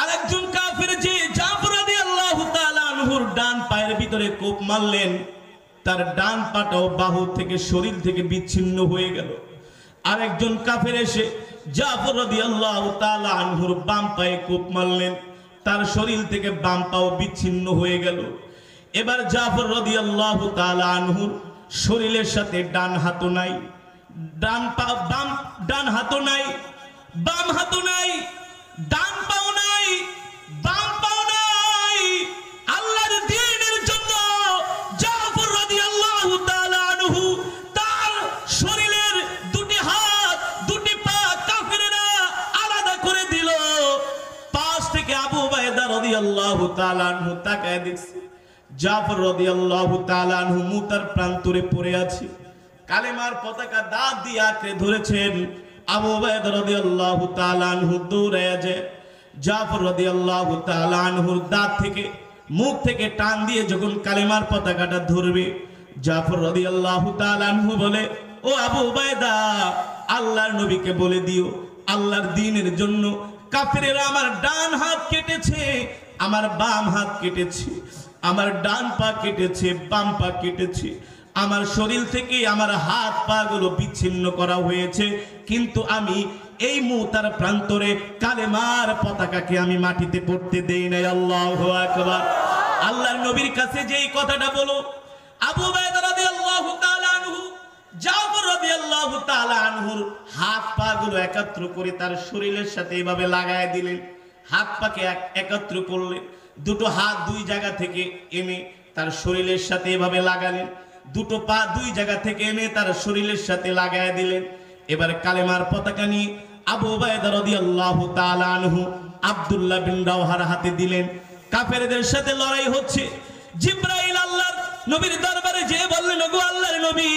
আরেকজন কাফের যে জাফর রাদিয়াল্লাহু তাআলা আনহুর ডান পায়ের ভিতরে কোপ মারলেন, তার ডান পাটাও বাহু থেকে শরীর থেকে বিচ্ছিন্ন হয়ে গেল। আরেকজন কাফের এসে জাফর রাদিয়াল্লাহু তাআলা আনহুর বাম পায়ে কোপ মারলেন, তার শরীর থেকে বাম পাও বিচ্ছিন্ন হয়ে গেল। এবার জাফর রাদিয়াল্লাহু তাআলা আনহুর শরীরের সাথে ডান হাতও নাই, ডান হাতও নাই, বাম হাতও নাই, ডান পাও নাই, বাম পাও নাই। আল্লাহর দ্বীনের জন্য জাফর রাদিয়াল্লাহু তাআলা আনহু তার শরীরের দুটি হাত দুটি পা কাফেররা আলাদা করে দিল। পাশ থেকে আবু উবাইদা রাদিয়াল্লাহু তাআলা আনহু তাকায় দেখছে জাফর রাদিয়াল্লাহু তাআলা আনহু মুতার প্রান্তরে পড়ে আছে, কালেমার পতাকা দাঁত দিয়ে আঁকড়ে ধরেছেন। আবু উবাইদা রাদিয়াল্লাহু তাআলা আনহু দৌড়ায় যায় জাফর রাদিয়াল্লাহু তাআলা আনহুর দাঁত থেকে, মুখ থেকে টান দিয়ে যখন কালেমার পতাকাটা ধরবে, জাফর রাদিয়াল্লাহু তাআলা আনহু বলে, ও আবু উবাইদা, আল্লাহর নবীকে বলে দিও আল্লাহর দ্বীনের জন্য কাফেরেরা আমার ডান হাত কেটেছে, আমার বাম হাত কেটেছে, আমার ডান পা কেটেছে, বাম পা কেটেছে, আমার শরীর থেকে আমার হাত পা গুলো বিচ্ছিন্ন করা হয়েছে, কিন্তু আমি এই মুতার প্রান্তরে কালেমার পতাকাকে আমি মাটিতে পড়তে দেই নাই। আল্লাহু আকবার। আল্লাহর নবীর কাছে যেই কথাটা বলো, আবু উবাইদা রাদিয়াল্লাহু তাআলা আনহু জাফর রাদিয়াল্লাহু তাআলা আনহুর হাত পা গুলো একত্র করে তার শরীরের সাথে এভাবে লাগায় দিলেন, হাত পাকে একত্র করলেন, দুটো হাত দুই জায়গা থেকে এনে তার শরীরের সাথে এভাবে লাগালেন, দুটো পা দুই জায়গা থেকে এনে তার শরীরের সাথে লাগায় দিলেন। এবার কালেমার পতাকা নিয়ে আবু উবাইদা রাদিয়াল্লাহু তাআলা আনহু আব্দুল্লাহ বিন রাওহার হাতে দিলেন। কাফেরদের সাথে লড়াই হচ্ছে। জিবরাইল আল্লাহর নবীর দরবারে যেয়ে বললেন, ওগো আল্লাহর নবী,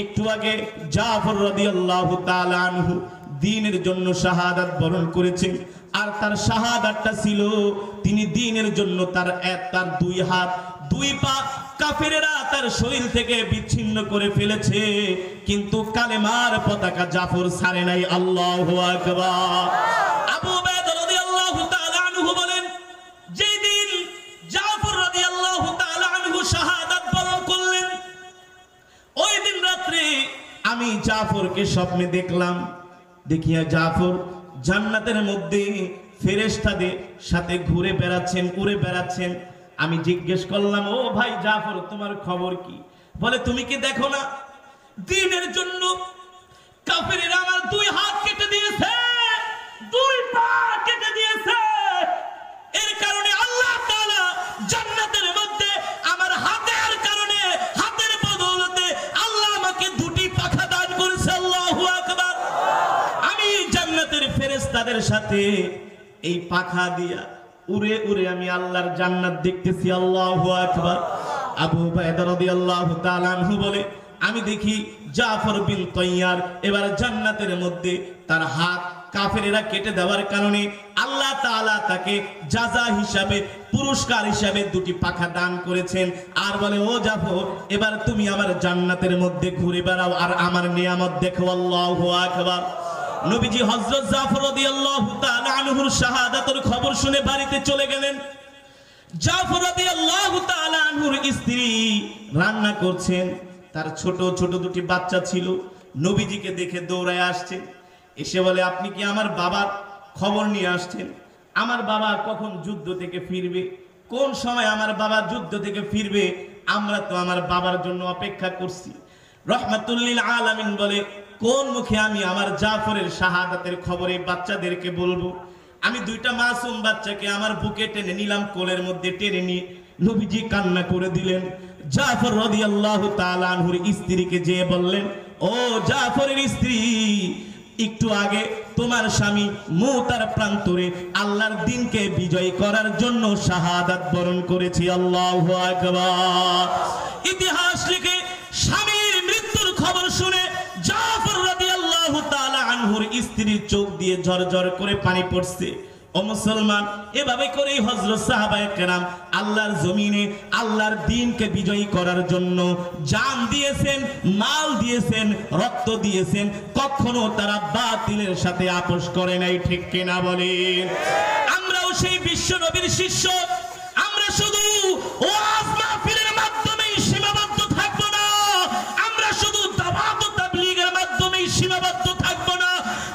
একটু আগে জাফর রাদিয়াল্লাহু তাআলা আনহু দ্বীনের জন্য শাহাদাত বরণ করেছেন, আর তার শাহাদাতটা ছিল তিনি দ্বীনের জন্য তার দুই হাত দুই পা কাফেরেরা তার শরীর থেকে বিচ্ছিন্ন করে ফেলেছে, কিন্তু কালেমার পতাকা জাফর ছাড়ে নাই। আল্লাহু আকবার। আবু উবাইদা রাদিয়াল্লাহু তাআলা আনহু বলেন, যেই দিন জাফর রাদিয়াল্লাহু তাআলা আনহু শাহাদাত বরণ করলেন, ওই দিন রাত্রে আমি জাফরকে স্বপ্নে দেখলাম। দেখিয়া জাফর জান্নাতের মধ্যে ফেরেশতাদের সাথে ঘুরে বেড়াচ্ছেন, উড়ে বেড়াচ্ছেন। আমি জিজ্ঞেস করলাম, ও ভাই জাফর, তোমার খবর কি? বলে, তুমি কি দেখো না দ্বীনের জন্য কাফেররা আমার দুই হাত কেটে দিয়েছে, দুই পা কেটে দিয়েছে, এর কারণে আল্লাহ তাআলা জান্নাতের মধ্যে আমার হাতের কারণে, হাতের বদৌলতে আল্লাহ আমাকে দুটি পাখা দান করেছে। আল্লাহু আকবার। আমি জান্নাতের ফেরেশতাদের সাথে সাথে এই পাখা দিয়া উড়ে উড়ে আমি আল্লাহর জান্নাত দেখতেছি। আল্লাহু আকবার। আবু উবাইদা রাদিয়াল্লাহু তাআলা আনহু বলে, আমি দেখি জাফর বিন তৈয়ার এবার জান্নাতের মধ্যে তার হাত কাফেরেরা কেটে দেওয়ার কারণে আল্লাহ তাআলা তাকে জাযা হিসাবে, পুরস্কার হিসাবে দুটি পাখা দান করেছেন। আর বলে, ও জাফর, এবার তুমি আমার জান্নাতের মধ্যে ঘুরে বেড়াও আর আমার নিয়ামত দেখো। আল্লাহু আকবার। নবীজি হযরত জাফর রাদিয়াল্লাহু তাআলা আনহুর শাহাদাতের খবর শুনে বাড়িতে চলে গেলেন। জাফর রাদিয়াল্লাহু তাআলা আনহুর স্ত্রী রান্না করছেন, তার ছোট ছোট দুটি বাচ্চা ছিল। নবীজিকে দেখে দৌড়ায় আসছেন, এসে বলে, আপনি কি আমার বাবার খবর নিয়ে আসছেন? আমার বাবা কখন যুদ্ধ থেকে ফিরবে? কোন সময় আমার বাবা যুদ্ধ থেকে ফিরবে? আমরা তো আমার বাবার জন্য অপেক্ষা করছি। রাহমাতুল লিল আলামিন বলে, কোন মুখে আমি আমার জাফরের শাহাদাতের খবরে বাচ্চাদেরকে বলবো? আমি দুইটা মাসুম বাচ্চাকে আমার বুকে টেনে নিলাম, কোলের মধ্যে টেনে নিয়ে নবীজি কান্না করে দিলেন। জাফর রাদিয়াল্লাহু তাআলা আনহুর স্ত্রীকে যেয়ে বললেন, ও জাফরের স্ত্রী, একটু আগে তোমার স্বামী মুতার প্রান্তরে আল্লাহর দ্বীনকে বিজয় করার জন্য শাহাদাত বরণ করেছে। আল্লাহু আকবার। ইতিহাস লিখে স্বামীর মৃত্যুর খবর শুনে জাফর রাদিয়াল্লাহু তাআলা আনহুর স্ত্রীর চোখ দিয়ে ঝরঝর করে পানি পড়ছে। ও মুসলমান, এভাবে করেই হযরত সাহাবায়ে কেরাম আল্লাহর জমিনে আল্লাহর দ্বীনকে বিজয়ী করার জন্য জান দিয়েছেন, মাল দিয়েছেন, রক্ত দিয়েছেন। কখনো তারা বাতিলের সাথে আপোষ করে নাই, ঠিক কিনা বলেন? আমরাও সেই বিশ্ব নবীর শিষ্য। আমরা শুধু ওয়াজ মাহফিলের মাধ্যমেই সীমাবদ্ধ থাকবো না, আমরা শুধু দাওয়াত ও তাবলীগের মাধ্যমেই সীমাবদ্ধ থাকবো না,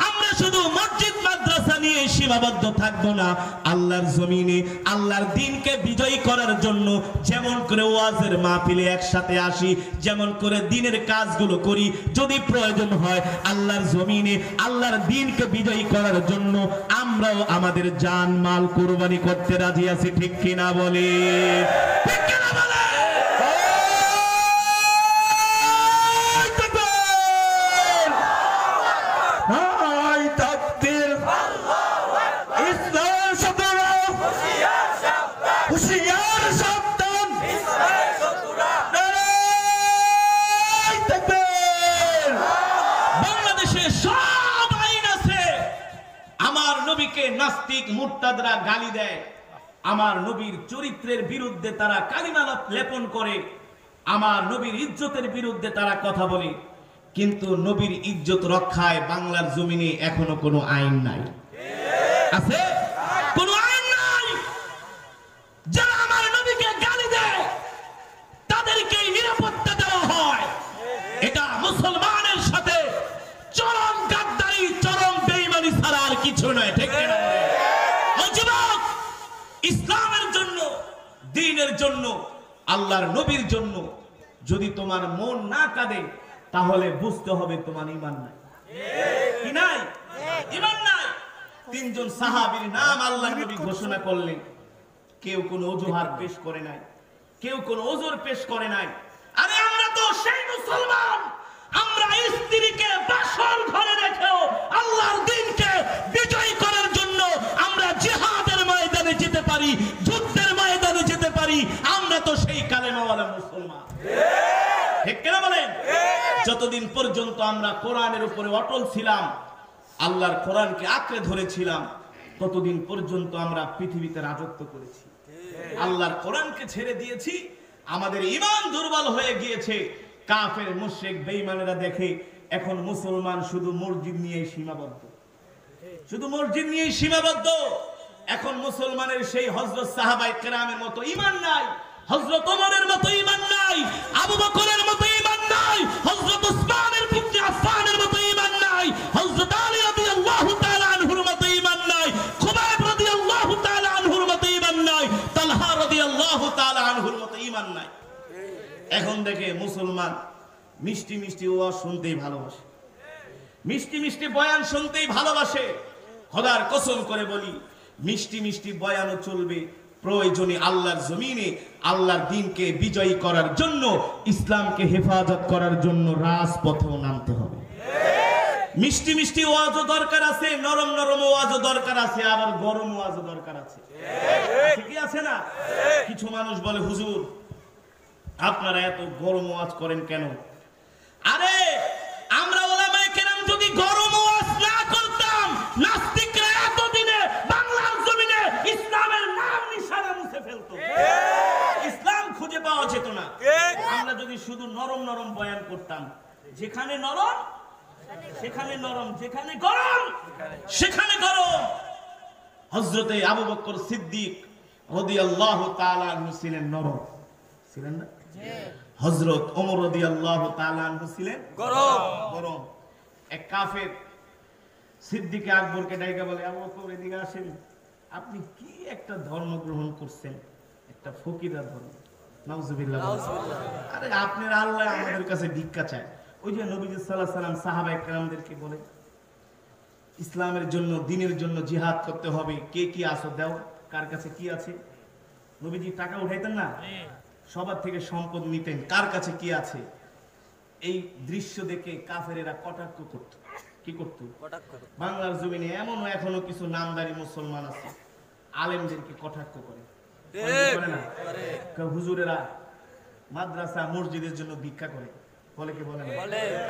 আমরা শুধু মসজিদ মাদ্রাসা নিয়ে সীমাবদ্ধ থাকবো না। আল্লাহর জমিনে আল্লাহর দ্বীনকে বিজয়ী করার জন্য যেমন করে ওয়াজের মাহফিলে একসাথে আসি, যেমন করে দ্বীনের কাজগুলো করি, যদি প্রয়োজন হয় আল্লাহর জমিনে আল্লাহর দ্বীনকে বিজয়ী করার জন্য আমরাও আমাদের জান মাল কুরবানি করতে রাজি আছি, ঠিক কিনা বলে? ঠিক কিনা বলে? নাস্তিক মুরতাদরা গালি দেয়, আমার নবীর চরিত্রের বিরুদ্ধে তারা কালিমা লেপন করে, আমার নবীর ইজ্জতের বিরুদ্ধে তারা কথা বলে, কিন্তু নবীর ইজ্জত রক্ষায় বাংলার জমিনে এখনো কোনো আইন নাই। আছে? কোনো আইন নাই। যারা আমার নবীকে গালি দেয় তাদেরকে নিরাপত্তা দেওয়া হয়। এটা মুসলমানের সাথে চরম গাদ্দারি, চরম বেঈমানি ছাড়া আর কিছু নয়, ঠিক না? ইসলামের জন্য, দ্বীনের জন্য, আল্লাহর নবীর জন্য যদি তোমার মন না কাঁদে, তাহলে বুঝতে হবে তোমার ঈমান নাই। কি নাই? ঈমান নাই। তিনজন সাহাবীর নাম আল্লাহর নবী ঘোষণা করলেন। কেউ কোনো অজুহাত পেশ করে নাই, কেউ কোনো ওজর পেশ করে নাই। আরে আমরা তো সেই মুসলমান, আমরা স্ত্রীকে বাসর ঘরে রেখেও আল্লাহর দ্বীনকে বিজয় করার জন্য আমরা জিহাদের ময়দানে যেতে পারি, যুদ্ধের ময়দানে যেতে পারি। আমরা তো সেই কালেমাওয়ালা মুসলমান, ঠিক কিনা বলেন? যতদিন পর্যন্ত আমরা কোরআনের উপরে অটল ছিলাম, আল্লাহর কোরআনকে আঁকড়ে ধরেছিলাম, ততদিন পর্যন্ত আমরা পৃথিবীতে রাজত্ব করেছি। আল্লাহর কোরআনকে ছেড়ে দিয়েছি, আমাদের ঈমান দুর্বল হয়ে গিয়েছে। কাফের মুশরিক বেঈমানেরা দেখে এখন মুসলমান শুধু মসজিদ নিয়েই সীমাবদ্ধ, শুধু মসজিদ নিয়েই সীমাবদ্ধ। এখন মুসলমানের সেই হযরত সাহাবায়ে কেরামের মতো ঈমান নাই, হযরত ওমরের মতো ঈমান নাই, আবু বকরের মতো ঈমান নাই, হযরত উসমানের ইবনে আফফানের মতো ঈমান নাই, হযরত আলী রাদিয়াল্লাহু তাআলা আনহুর মতো ঈমান নাই, খুবাইব রাদিয়াল্লাহু তাআলা আনহুর মতো ঈমান নাই, তালহা রাদিয়াল্লাহু তাআলা আনহুর মতো ঈমান নাই। এখন দেখে মুসলমান মিষ্টি মিষ্টি ওয়াজ শুনতেই ভালোবাসে, মিষ্টি মিষ্টি বয়ান শুনতেই ভালোবাসে। খোদার কসম করে বলি, মিষ্টি মিষ্টি বয়ানও চলবে, প্রয়োজনে আল্লাহর জমিনে আল্লাহর দ্বীনকে বিজয়ী করার জন্য, ইসলামকে হেফাজত করার জন্য রাজপথেও নামতে হবে। মিষ্টি মিষ্টি ওয়াজও দরকার আছে, নরম নরম ওয়াজও দরকার আছে, আবার গরম ওয়াজও দরকার আছে। কি আছে না? কিছু মানুষ বলে হুজুর আপনারা এত গরম ওয়াজ করেন কেন? আরে আমরা ওলামায়ে কেরাম যদি গরম ওয়াজ না করতাম, নাস্তিকরা এতদিনে বাংলার জমিনে ইসলামের নাম নিশানা মুছে ফেলতো, ইসলাম খুঁজে পাওয়া যেত না। আমরা যদি শুধু নরম নরম বয়ান করতাম, যেখানে নরম সেখানে নরম, যেখানে গরম সেখানে গরম। হযরতে আবু বকর সিদ্দিক রাদিয়াল্লাহু তাআলা আনহু ছিলেন নরম, ছিলেন না? হযরত ওমর রাদিয়াল্লাহু তাআলা আনহু ছিলেন গরম। এক কাফের সিদ্দিক আকবরকে ডাইকা বলে, আবু বকর এদিকে আসেন, আপনি কি একটা ধর্ম গ্রহণ করছেন, একটা ফকিরা ধর্ম। নাউজুবিল্লাহ। আরে আপনার আল্লাহ আমাদের কাছে ভিক্ষা চায়। ওই যে নবীজি সাল্লাল্লাহু আলাইহি সাল্লাম সাহাবায়ে কেরামদেরকে বলে ইসলামের জন্য, দ্বীনের জন্য জিহাদ করতে হবে, কে কি আসো দাও, কার কাছে কি আছে। নবীজি টাকা উঠাইতেন না, সবার থেকে সম্পদ নিতেন, কার কাছে কি আছে। এই দৃশ্য দেখে কাফেরেরা কটাক্ষ করত। কি করত? বাংলার জমিনে এমনও এখনো কিছু নামদারি মুসলমান আছে, আলেমদেরকে কটাক্ষ করে। হুজুরেরা মাদ্রাসা মসজিদের জন্য ভিক্ষা করে, বলে কি বলে না?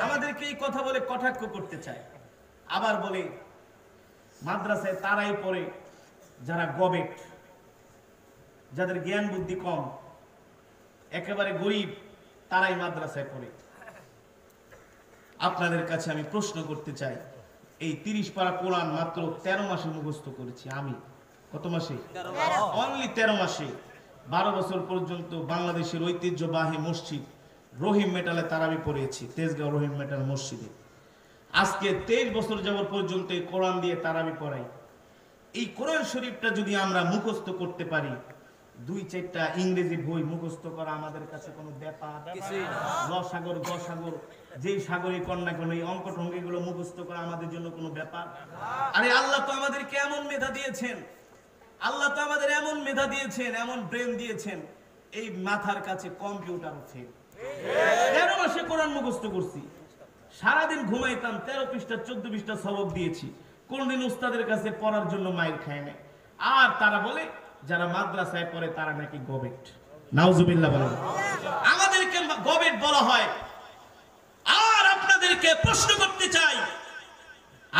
আমাদেরকে এই কথা বলে কটাক্ষ করতে চায়। আবার বলে মাদ্রাসায় তারাই পড়ে যারা গবেট, যাদের জ্ঞান বুদ্ধি কম, একেবারে গরিব, তারাই মাদ্রাসায় পড়ে। আপনাদের কাছে আমি প্রশ্ন করতে চাই, এই 30 পারা কোরআন মাত্র 13 মাসে মুখস্থ করেছি আমি। কত মাসে? অনলি 13 মাসে। 12 বছর পর্যন্ত বাংলাদেশের ঐতিহ্যবাহী মসজিদ রহিম মেটালে তারাবি পড়িয়েছি, তেজগাঁও রহিম মেটাল মসজিদে। আজকে 23 বছর যাবত পর্যন্ত এই কোরআন দিয়ে তারাবি পড়াই। এই কোরআন শরীফটা যদি আমরা মুখস্থ করতে পারি, 2-4টা ইংরেজি বই মুখস্থ করা আমাদের কাছে কোনো ব্যাপার। লসাগর গসাগর যেই সাগরই কন্যা কোনো এই অঙ্ক টঙ্গিগুলো মুখস্থ করা আমাদের জন্য কোনো ব্যাপার। আরে আল্লাহ তো আমাদেরকে এমন মেধা দিয়েছেন, আল্লাহ তো আমাদের এমন মেধা দিয়েছেন, এমন ব্রেন দিয়েছেন, এই মাথার কাছে কম্পিউটার আছে। 13 মাসে কোরআন মুখস্থ করছি, সারাদিন ঘুমাইতাম, 13 পৃষ্ঠা 14 পৃষ্ঠা সবক দিয়েছি, কোনদিন উস্তাদের কাছে পড়ার জন্য মাইর খায় না। আর তারা বলে যারা মাদ্রাসায় পড়ে তারা নাকি গবেট। নাউজুবিল্লাহ বলেন। আমাদেরকে গবেট বলা হয়। আর আপনাদেরকে প্রশ্ন করতে চাই,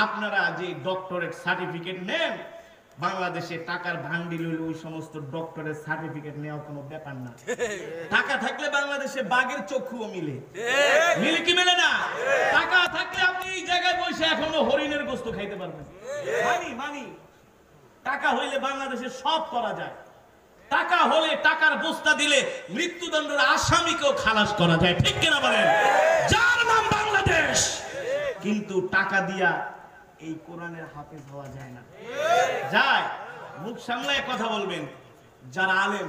আপনারা যে ডক্টরেট সার্টিফিকেট নেন, বাংলাদেশে টাকার ভান্ডিল হইলে ওই সমস্ত ডক্টরেট সার্টিফিকেট নেওয়া কোনো ব্যাপার না। টাকা থাকলে বাংলাদেশে বাঘের চক্ষুও মিলে, মিলে কি মেলে না? টাকা থাকলে আপনি এই জায়গায় বসে এখনো হরিণের গোশত খাইতে পারবেন। মানি টাকা হইলে বাংলাদেশে সব করা যায়। টাকা হলে, টাকার বস্তা দিলে মৃত্যুদণ্ডের আসামিকেও খালাস করা যায়, ঠিক কিনা বলেন? যার নাম বাংলাদেশ। কিন্তু টাকা দিয়া এই কোরআনের হাফেজ হওয়া যায় না। যায়, মুখ সামলায় কথা বলবেন। যারা আলেম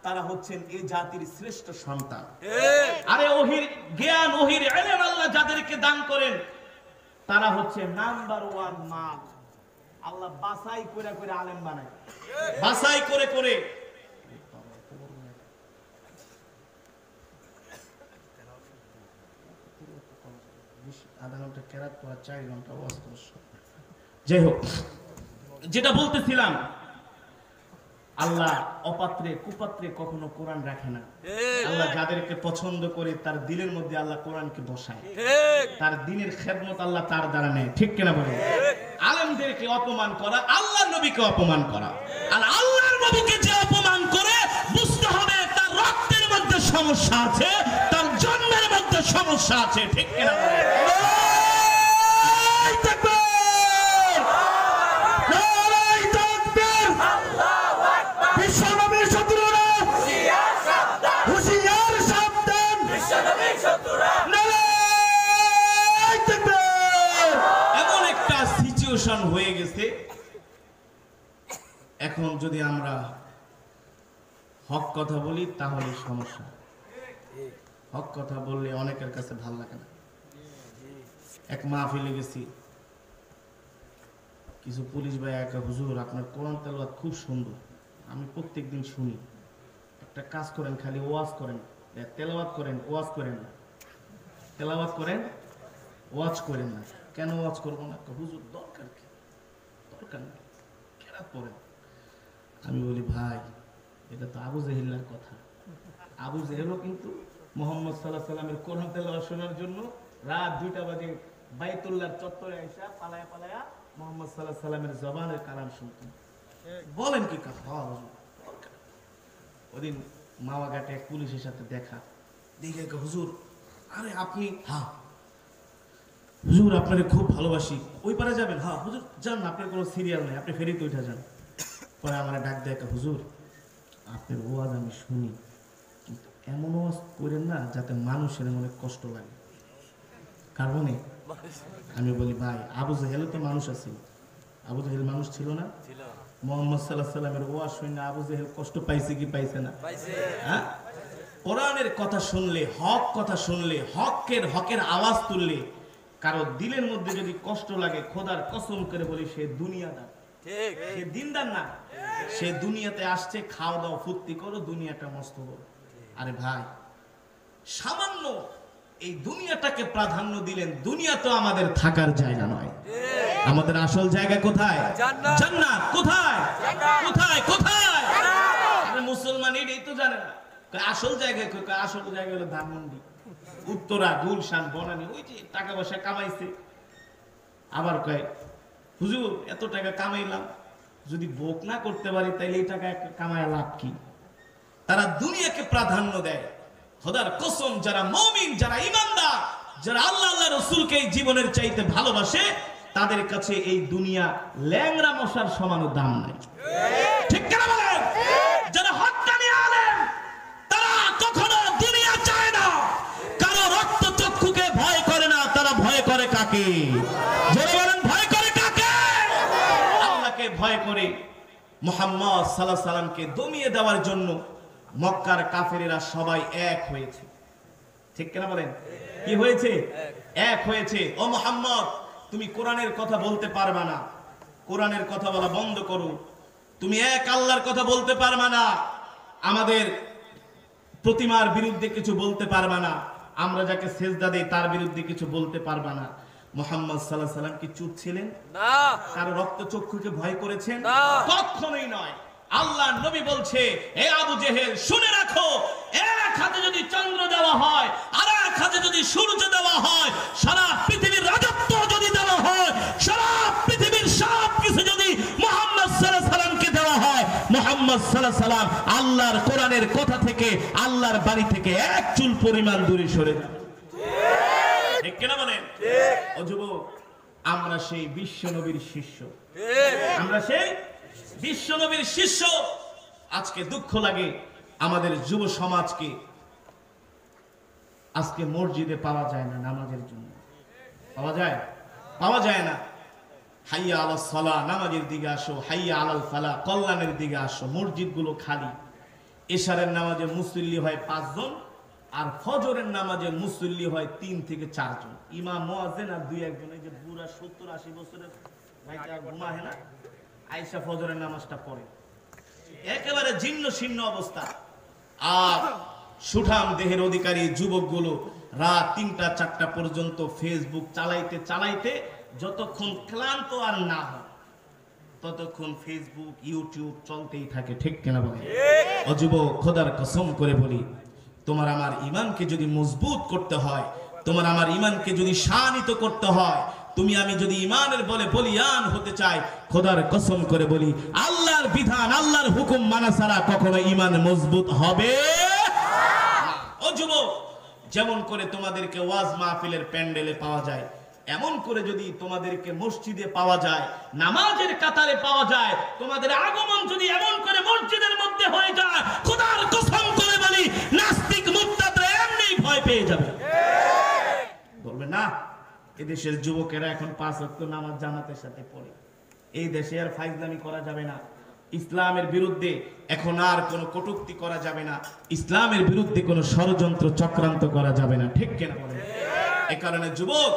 তারা হচ্ছেন এই জাতির শ্রেষ্ঠ সন্তান। আরে ওহির জ্ঞান, ওহির ইলম আল্লাহ যাদেরকে দান করেন তারা হচ্ছে নাম্বার 1 মাল। আল্লাহ বাছাই করে করে আলেম বানায়, বাছাই করে করে। আধা ঘন্টা কেরাত করা, 4 ঘন্টা ওয়াজ করা। যাই হোক, যেটা বলতেছিলাম, আল্লাহ অপাত্রে কুপাত্রে কখনো কোরআন রাখে না। আল্লাহ যাদেরকে পছন্দ করে তার দিলের মধ্যে আল্লাহ কোরআনকে বসায়, তার দিনের খেদমত আল্লাহ তার দ্বারা নেয়, ঠিক কিনা বলে? আলেমদেরকে অপমান করা আল্লাহর নবীকে অপমান করা। আর আল্লাহর নবীকে যে অপমান করে, বুঝতে হবে তার রক্তের মধ্যে সমস্যা আছে, তার জন্মের মধ্যে সমস্যা আছে, ঠিক কিনা বলে? হয়ে গেছে এখন যদি আমরা হক কথা বলি তাহলে সমস্যা। হক কথা বললে অনেকের কাছে ভালো লাগে না। এক মাহফিলে গেছি, কিছু পুলিশ ভাই একা, হুজুর আপনার কোরআন তেলাওয়াত খুব সুন্দর, আমি প্রত্যেকদিন শুনি, একটা কাজ করেন, খালি ওয়াজ করেন, তেলাওয়াত করেন, ওয়াজ করেন না, তেলাওয়াত করেন ওয়াজ করেন না। কেন ওয়াজ করবো না? হুজুর দরকার কি? দরকার নেই, কেরাত পড়েন। আমি বলি ভাই এটা তো আবু জেহেলের কথা। আবু জেহেলও কিন্তু মোহাম্মদ সাল্লাল্লাহু আলাইহি সাল্লামের কোরআন তেলাওয়াত শোনার জন্য রাত 2টা বাজে বাইতুল্লাহর চত্বরে আইসা পালায়া পালায়া মোহাম্মদ সাল্লাল্লাহু আলাইহি সাল্লামের জবানের কালাম শুনতেন। বলেন কি কথা? ওদিন মাওয়াঘাটে এক পুলিশের সাথে দেখা, দেখে হুজুর আরে আপনি, হ্যাঁ হুজুর আপনারে খুব ভালোবাসি, ওই পারে যাবেন? হ্যাঁ হুজুর যান, আপনার কোনো সিরিয়াল নেই, আপনি ফেরিতে উঠে যান। পরে আমার ডাক দেয় হুজুর আপনার ওয়াজ আমি শুনি, কিন্তু এমন ওয়াজ করেন না যাতে মানুষের মনে কষ্ট লাগে। কারণে আমি বলি ভাই আবু জেহেল তো মানুষ আছে, আবু জেহেল মানুষ ছিল না? মোহাম্মদ সাল্লাল্লাহু আলাইহি সাল্লামের ওয়াজ শুনে আবু জেহেল কষ্ট পাইছে কি পাইছে না? হ্যাঁ, কোরআনের কথা শুনলে, হক কথা শুনলে, হকের আওয়াজ তুললে কারো দিলের মধ্যে যদি কষ্ট লাগে, খোদার কসম করে বলি সে দুনিয়াদার, সে দিনদার না। সে দুনিয়াতে আসছে খাওয়া দাও ফুর্তি করো, দুনিয়াটা মস্ত বড়। আরে ভাই সামান্য এই দুনিয়াটাকে প্রাধান্য দিলেন। দুনিয়া তো আমাদের থাকার জায়গা নয়, আমাদের আসল জায়গা কোথায়? জান্নাত। কোথায়? কোথায়? কোথায়? মুসলমান এটাই তো জানে না আসল জায়গা। আসল জায়গা হলো ধানমন্ডি, উত্তরা, গুলশান, বনানী, ওই যে টাকা পয়সা কামাইছে। আবার কয় হুজুর এত টাকা কামাইলাম, যদি ভোগ না করতে পারি তাইলে এই টাকা কামায় লাভ কি? তারা দুনিয়াকে প্রাধান্য দেয়। খোদার কসম, যারা মুমিন, যারা ঈমানদার, যারা আল্লাহ আল্লাহ রাসূলকে জীবনের চাইতে ভালোবাসে, তাদের কাছে এই দুনিয়া ল্যাংড়া মশার সমান দাম নাই। ঠিক কিনা বলেন? যারা হক্কানি আলেম তারা কখনো দুনিয়া চায় না, কারো রক্ত চক্ষুকে ভয় করে না, তারা ভয় করে কাকে? যারা বলেন ভয় করে কাকে? আল্লাহকে ভয় করে। মুহাম্মদ সাল্লাল্লাহু আলাইহি সাল্লামকে দমিয়ে দেওয়ার জন্য মক্কার কাফেরেরা সবাই এক হয়েছে। ঠিক কিনা বলেন? কি হয়েছে? এক হয়েছে। ও মুহাম্মদ তুমি কোরআনের কথা বলতে পারবা না, কোরআনের কথা বলা বন্ধ করো। তুমি এক আল্লাহর কথা বলতে পারবা না, আমাদের প্রতিমার বিরুদ্ধে কিছু বলতে পারবা না, আমরা যাকে সেজদা দেই তার বিরুদ্ধে কিছু বলতে পারবা না। মুহাম্মদ সাল্লাল্লাহু আলাইহি সাল্লাম কি চুপ ছিলেন? না। কারো রক্ত চক্ষুকে ভয় করেছেন? কখনোই নয়। আল্লাহ নবী বলছে, হে আবু জেহেল শুনে রাখো, এক হাতে যদি চন্দ্র দেওয়া হয় আর এক হাতে যদি সূর্য দেওয়া হয়, সারা পৃথিবীর রাজত্ব যদি দেওয়া হয়, সারা পৃথিবীর সব কিছু যদি মুহাম্মদ সাল্লাল্লাহু আলাইহি সাল্লামকে দেওয়া হয়, মুহাম্মদ সাল্লাল্লাহু আলাইহি সাল্লাম আল্লাহর কোরআনের কথা থেকে, আল্লাহর বাণী থেকে এক চুল পরিমাণ দূরে সরে যাবে। ঠিক কিনা বলেন? ও যুবক, আমরা সেই বিশ্ব নবীর শিষ্য, আমরা সেই বিশ্ব নবীর শিষ্য। আজকে দুঃখ লাগে আমাদের যুব সমাজকে আজকে মসজিদে পাওয়া যায় না নামাজের জন্য। পাওয়া যায়? পাওয়া যায় না। হাইয়া আলাস সালাহ, নামাজের দিকে আসো, হাইয়া আলাল ফালাহ, কল্যাণের দিকে আসো। মসজিদগুলো খালি। এশারের নামাজে মুসল্লি হয় 5 জন, আর ফজরের নামাজে মুসল্লি হয় 3 থেকে 4 জন। ইমাম মুয়াজ্জিন আর 2-1 জন। এই যে বুড়া 70-80 বছরের ভাইটা ঘুমায় না, আয়েশা ফজরের নামাজটা পড়ে। একেবারে জীর্ণ শীর্ণ অবস্থা। আর সুঠাম দেহের অধিকারী যুবকগুলো রাত 3টা-4টা পর্যন্ত ফেসবুক চালাইতে চালাইতে যতক্ষণ ক্লান্ত আর না হয় ততক্ষণ ফেসবুক, ইউটিউব চলতেই থাকে। ঠিক কিনা বলে? ও যুবক, খোদার কসম করে বলি, তোমার আমার ঈমানকে যদি মজবুত করতে হয়, তোমার আমার ঈমানকে যদি শানিত করতে হয়, তুমি আমি যদি ঈমানের বলে বলিয়ান হতে চাই, খোদার কসম করে বলি, আল্লাহর বিধান, আল্লাহর হুকুম মানা ছাড়া কখনো ঈমান মজবুত হবে না। ও যুবক, যেমন করে তোমাদেরকে ওয়াজ মাহফিলের প্যান্ডেলে পাওয়া যায়, এমন করে যদি তোমাদেরকে মসজিদে পাওয়া যায়, নামাজের কাতারে পাওয়া যায়, তোমাদের আগমন যদি এমন করে মসজিদের মধ্যে হয়ে যায়, খোদার কসম করে বলি, নাস্তিক মুরতাদরা এমনি ভয় পেয়ে যাবে। বলবে না এদেশের যুবকেরা এখন 5 ওয়াক্ত নামাজ জামাতের সাথে পড়ে, এই দেশে আর ফাইজলামি করা যাবে না, ইসলামের বিরুদ্ধে এখন আর কোনো কটূক্তি করা যাবে না, ইসলামের বিরুদ্ধে কোনো ষড়যন্ত্র চক্রান্ত করা যাবে না। ঠিক কিনা বলেন? এই কারণে যুবক,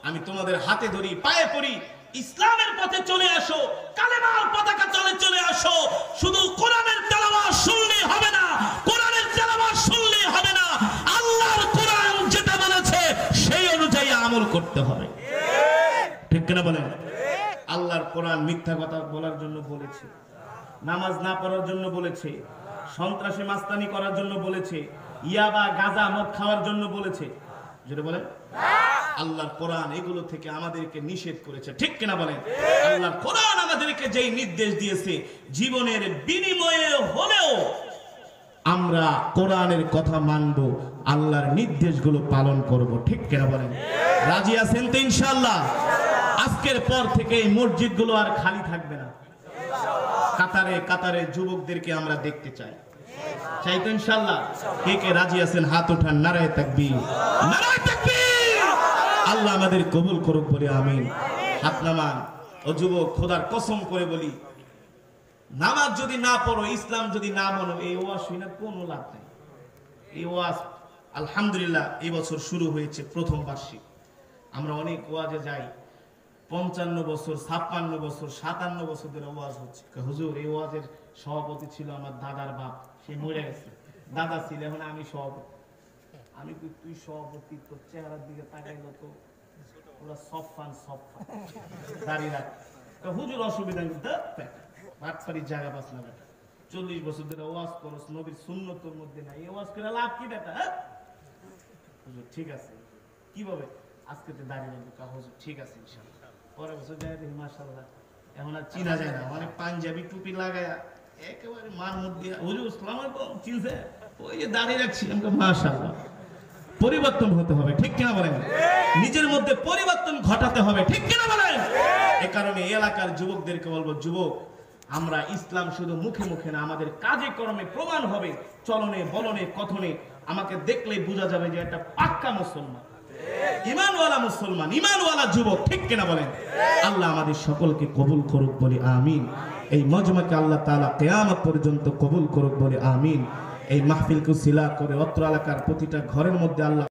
আমি তোমাদের হাতে ধরি, পায়ে পড়ি, ইসলামের পথে চলে আসো, কালেমার পতাকা তলে চলে আসো। শুধু কোরআনের তেলাওয়াত শুনলেই হবে না, কোরআনের তেলাওয়াত শুনলেই হবে না, আল্লাহর কোরআন যেটা বলেছে সেই অনুযায়ী আমল করতে হবে, ঠিক কিনা বলেন? আল্লাহর কোরআন মিথ্যা কথা বলার জন্য বলেছে, নামাজ না পড়ার জন্য বলেছে, সন্ত্রাসী মাস্তানি করার জন্য বলেছে, ইয়াবা গাঁজা মদ খাওয়ার জন্য বলেছে, যেটা বলেন আল্লাহর কোরআন এগুলো থেকে আমাদেরকে নিষেধ করেছে, ঠিক কিনা বলেন? আল্লাহর কোরআন আমাদেরকে যেই নির্দেশ দিয়েছে, জীবনের বিনিময়ে হলেও আমরা কোরআনের কথা মানব, আল্লাহর নির্দেশগুলো পালন করব, ঠিক কিনা বলেন? রাজি আছেন তো ইনশাআল্লাহ? আজকের পর থেকে এই মসজিদগুলো আর খালি থাকবে না, কাতারে কাতারে যুবকদেরকে আমরা দেখতে চাই, চাই তো ইনশাআল্লাহ? কে কে রাজি আছেন হাত উঠান, নারায়ে তাকবীর, নারায়ে তাকবীর। আল্লাহ আমাদের কবুল করুক বলে আমিন। হাত নামান। ও যুবক, খোদার কসম করে বলি, নামাজ যদি না পড়ো, ইসলাম যদি না মানো, এই ওয়াজ শুনে কোনো লাভ নেই। এই ওয়াজ আলহামদুলিল্লাহ এই বছর শুরু হয়েছে, প্রথম বার্ষিক। আমরা অনেক ওয়াজে যাই, 55 বছর 56 বছর 57 বছর ধরে ওয়াজ হচ্ছে। হুজুর, এই ওয়াজের সভাপতি ছিল আমার দাদার বাপ, সে মরে গেছে, দাদা ছিল, এখন আমি সভাপতি। আমি কই, তুই সভাপতি, তোর চেহারার দিকে তাকাইলো তো পুরো সফান সফান, দাঁড়িয়ে রাখ। হুজুর অসুবিধা নেই, বাটপাড়ির জায়গা পাস না বেটা, 40 বছর ধরে ওয়াজ করস, নবীর সুন্নতের মধ্যে নাই, এই ওয়াজ করে লাভ কি বেটা? হুজুর ঠিক আছে, কিভাবে? আজকে তো দাঁড়িয়ে রাখবো। হুজুর ঠিক আছে ইনশাআল্লাহ। পরের বছর যাই দেখি মাশাআল্লাহ এখন আর চিনা যায় না, মানে পাঞ্জাবি টুপি লাগায়া একেবারে মান মুখ দিয়া, হুজুর আসসালামু আলাইকুম, চিনছে? ওই যে দাঁড়িয়ে রাখছি, মাশাআল্লাহ। পরিবর্তন হতে হবে, ঠিক কিনা বলেন? নিজের মধ্যে পরিবর্তন ঘটাতে হবে, ঠিক কিনা বলেন? এ কারণে এলাকার যুবকদেরকে বলবো, যুবক, আমরা ইসলাম শুধু মুখে মুখে না, আমাদের কাজে কর্মে প্রমাণ হবে, চলনে বলনে কথনে। আমাকে দেখলেই বোঝা যাবে যে একটা পাক্কা মুসলমান, ঈমানওয়ালা মুসলমান, ঈমানওয়ালা যুবক, ঠিক কিনা বলেন? আল্লাহ আমাদের সকলকে কবুল করুক বলে আমিন। এই মজমাকে আল্লাহ তাআলা কিয়ামত পর্যন্ত কবুল করুক বলে আমিন। এই মাহফিলকে সিলা করে অত্র এলাকার প্রতিটা ঘরের মধ্যে আল্লাহ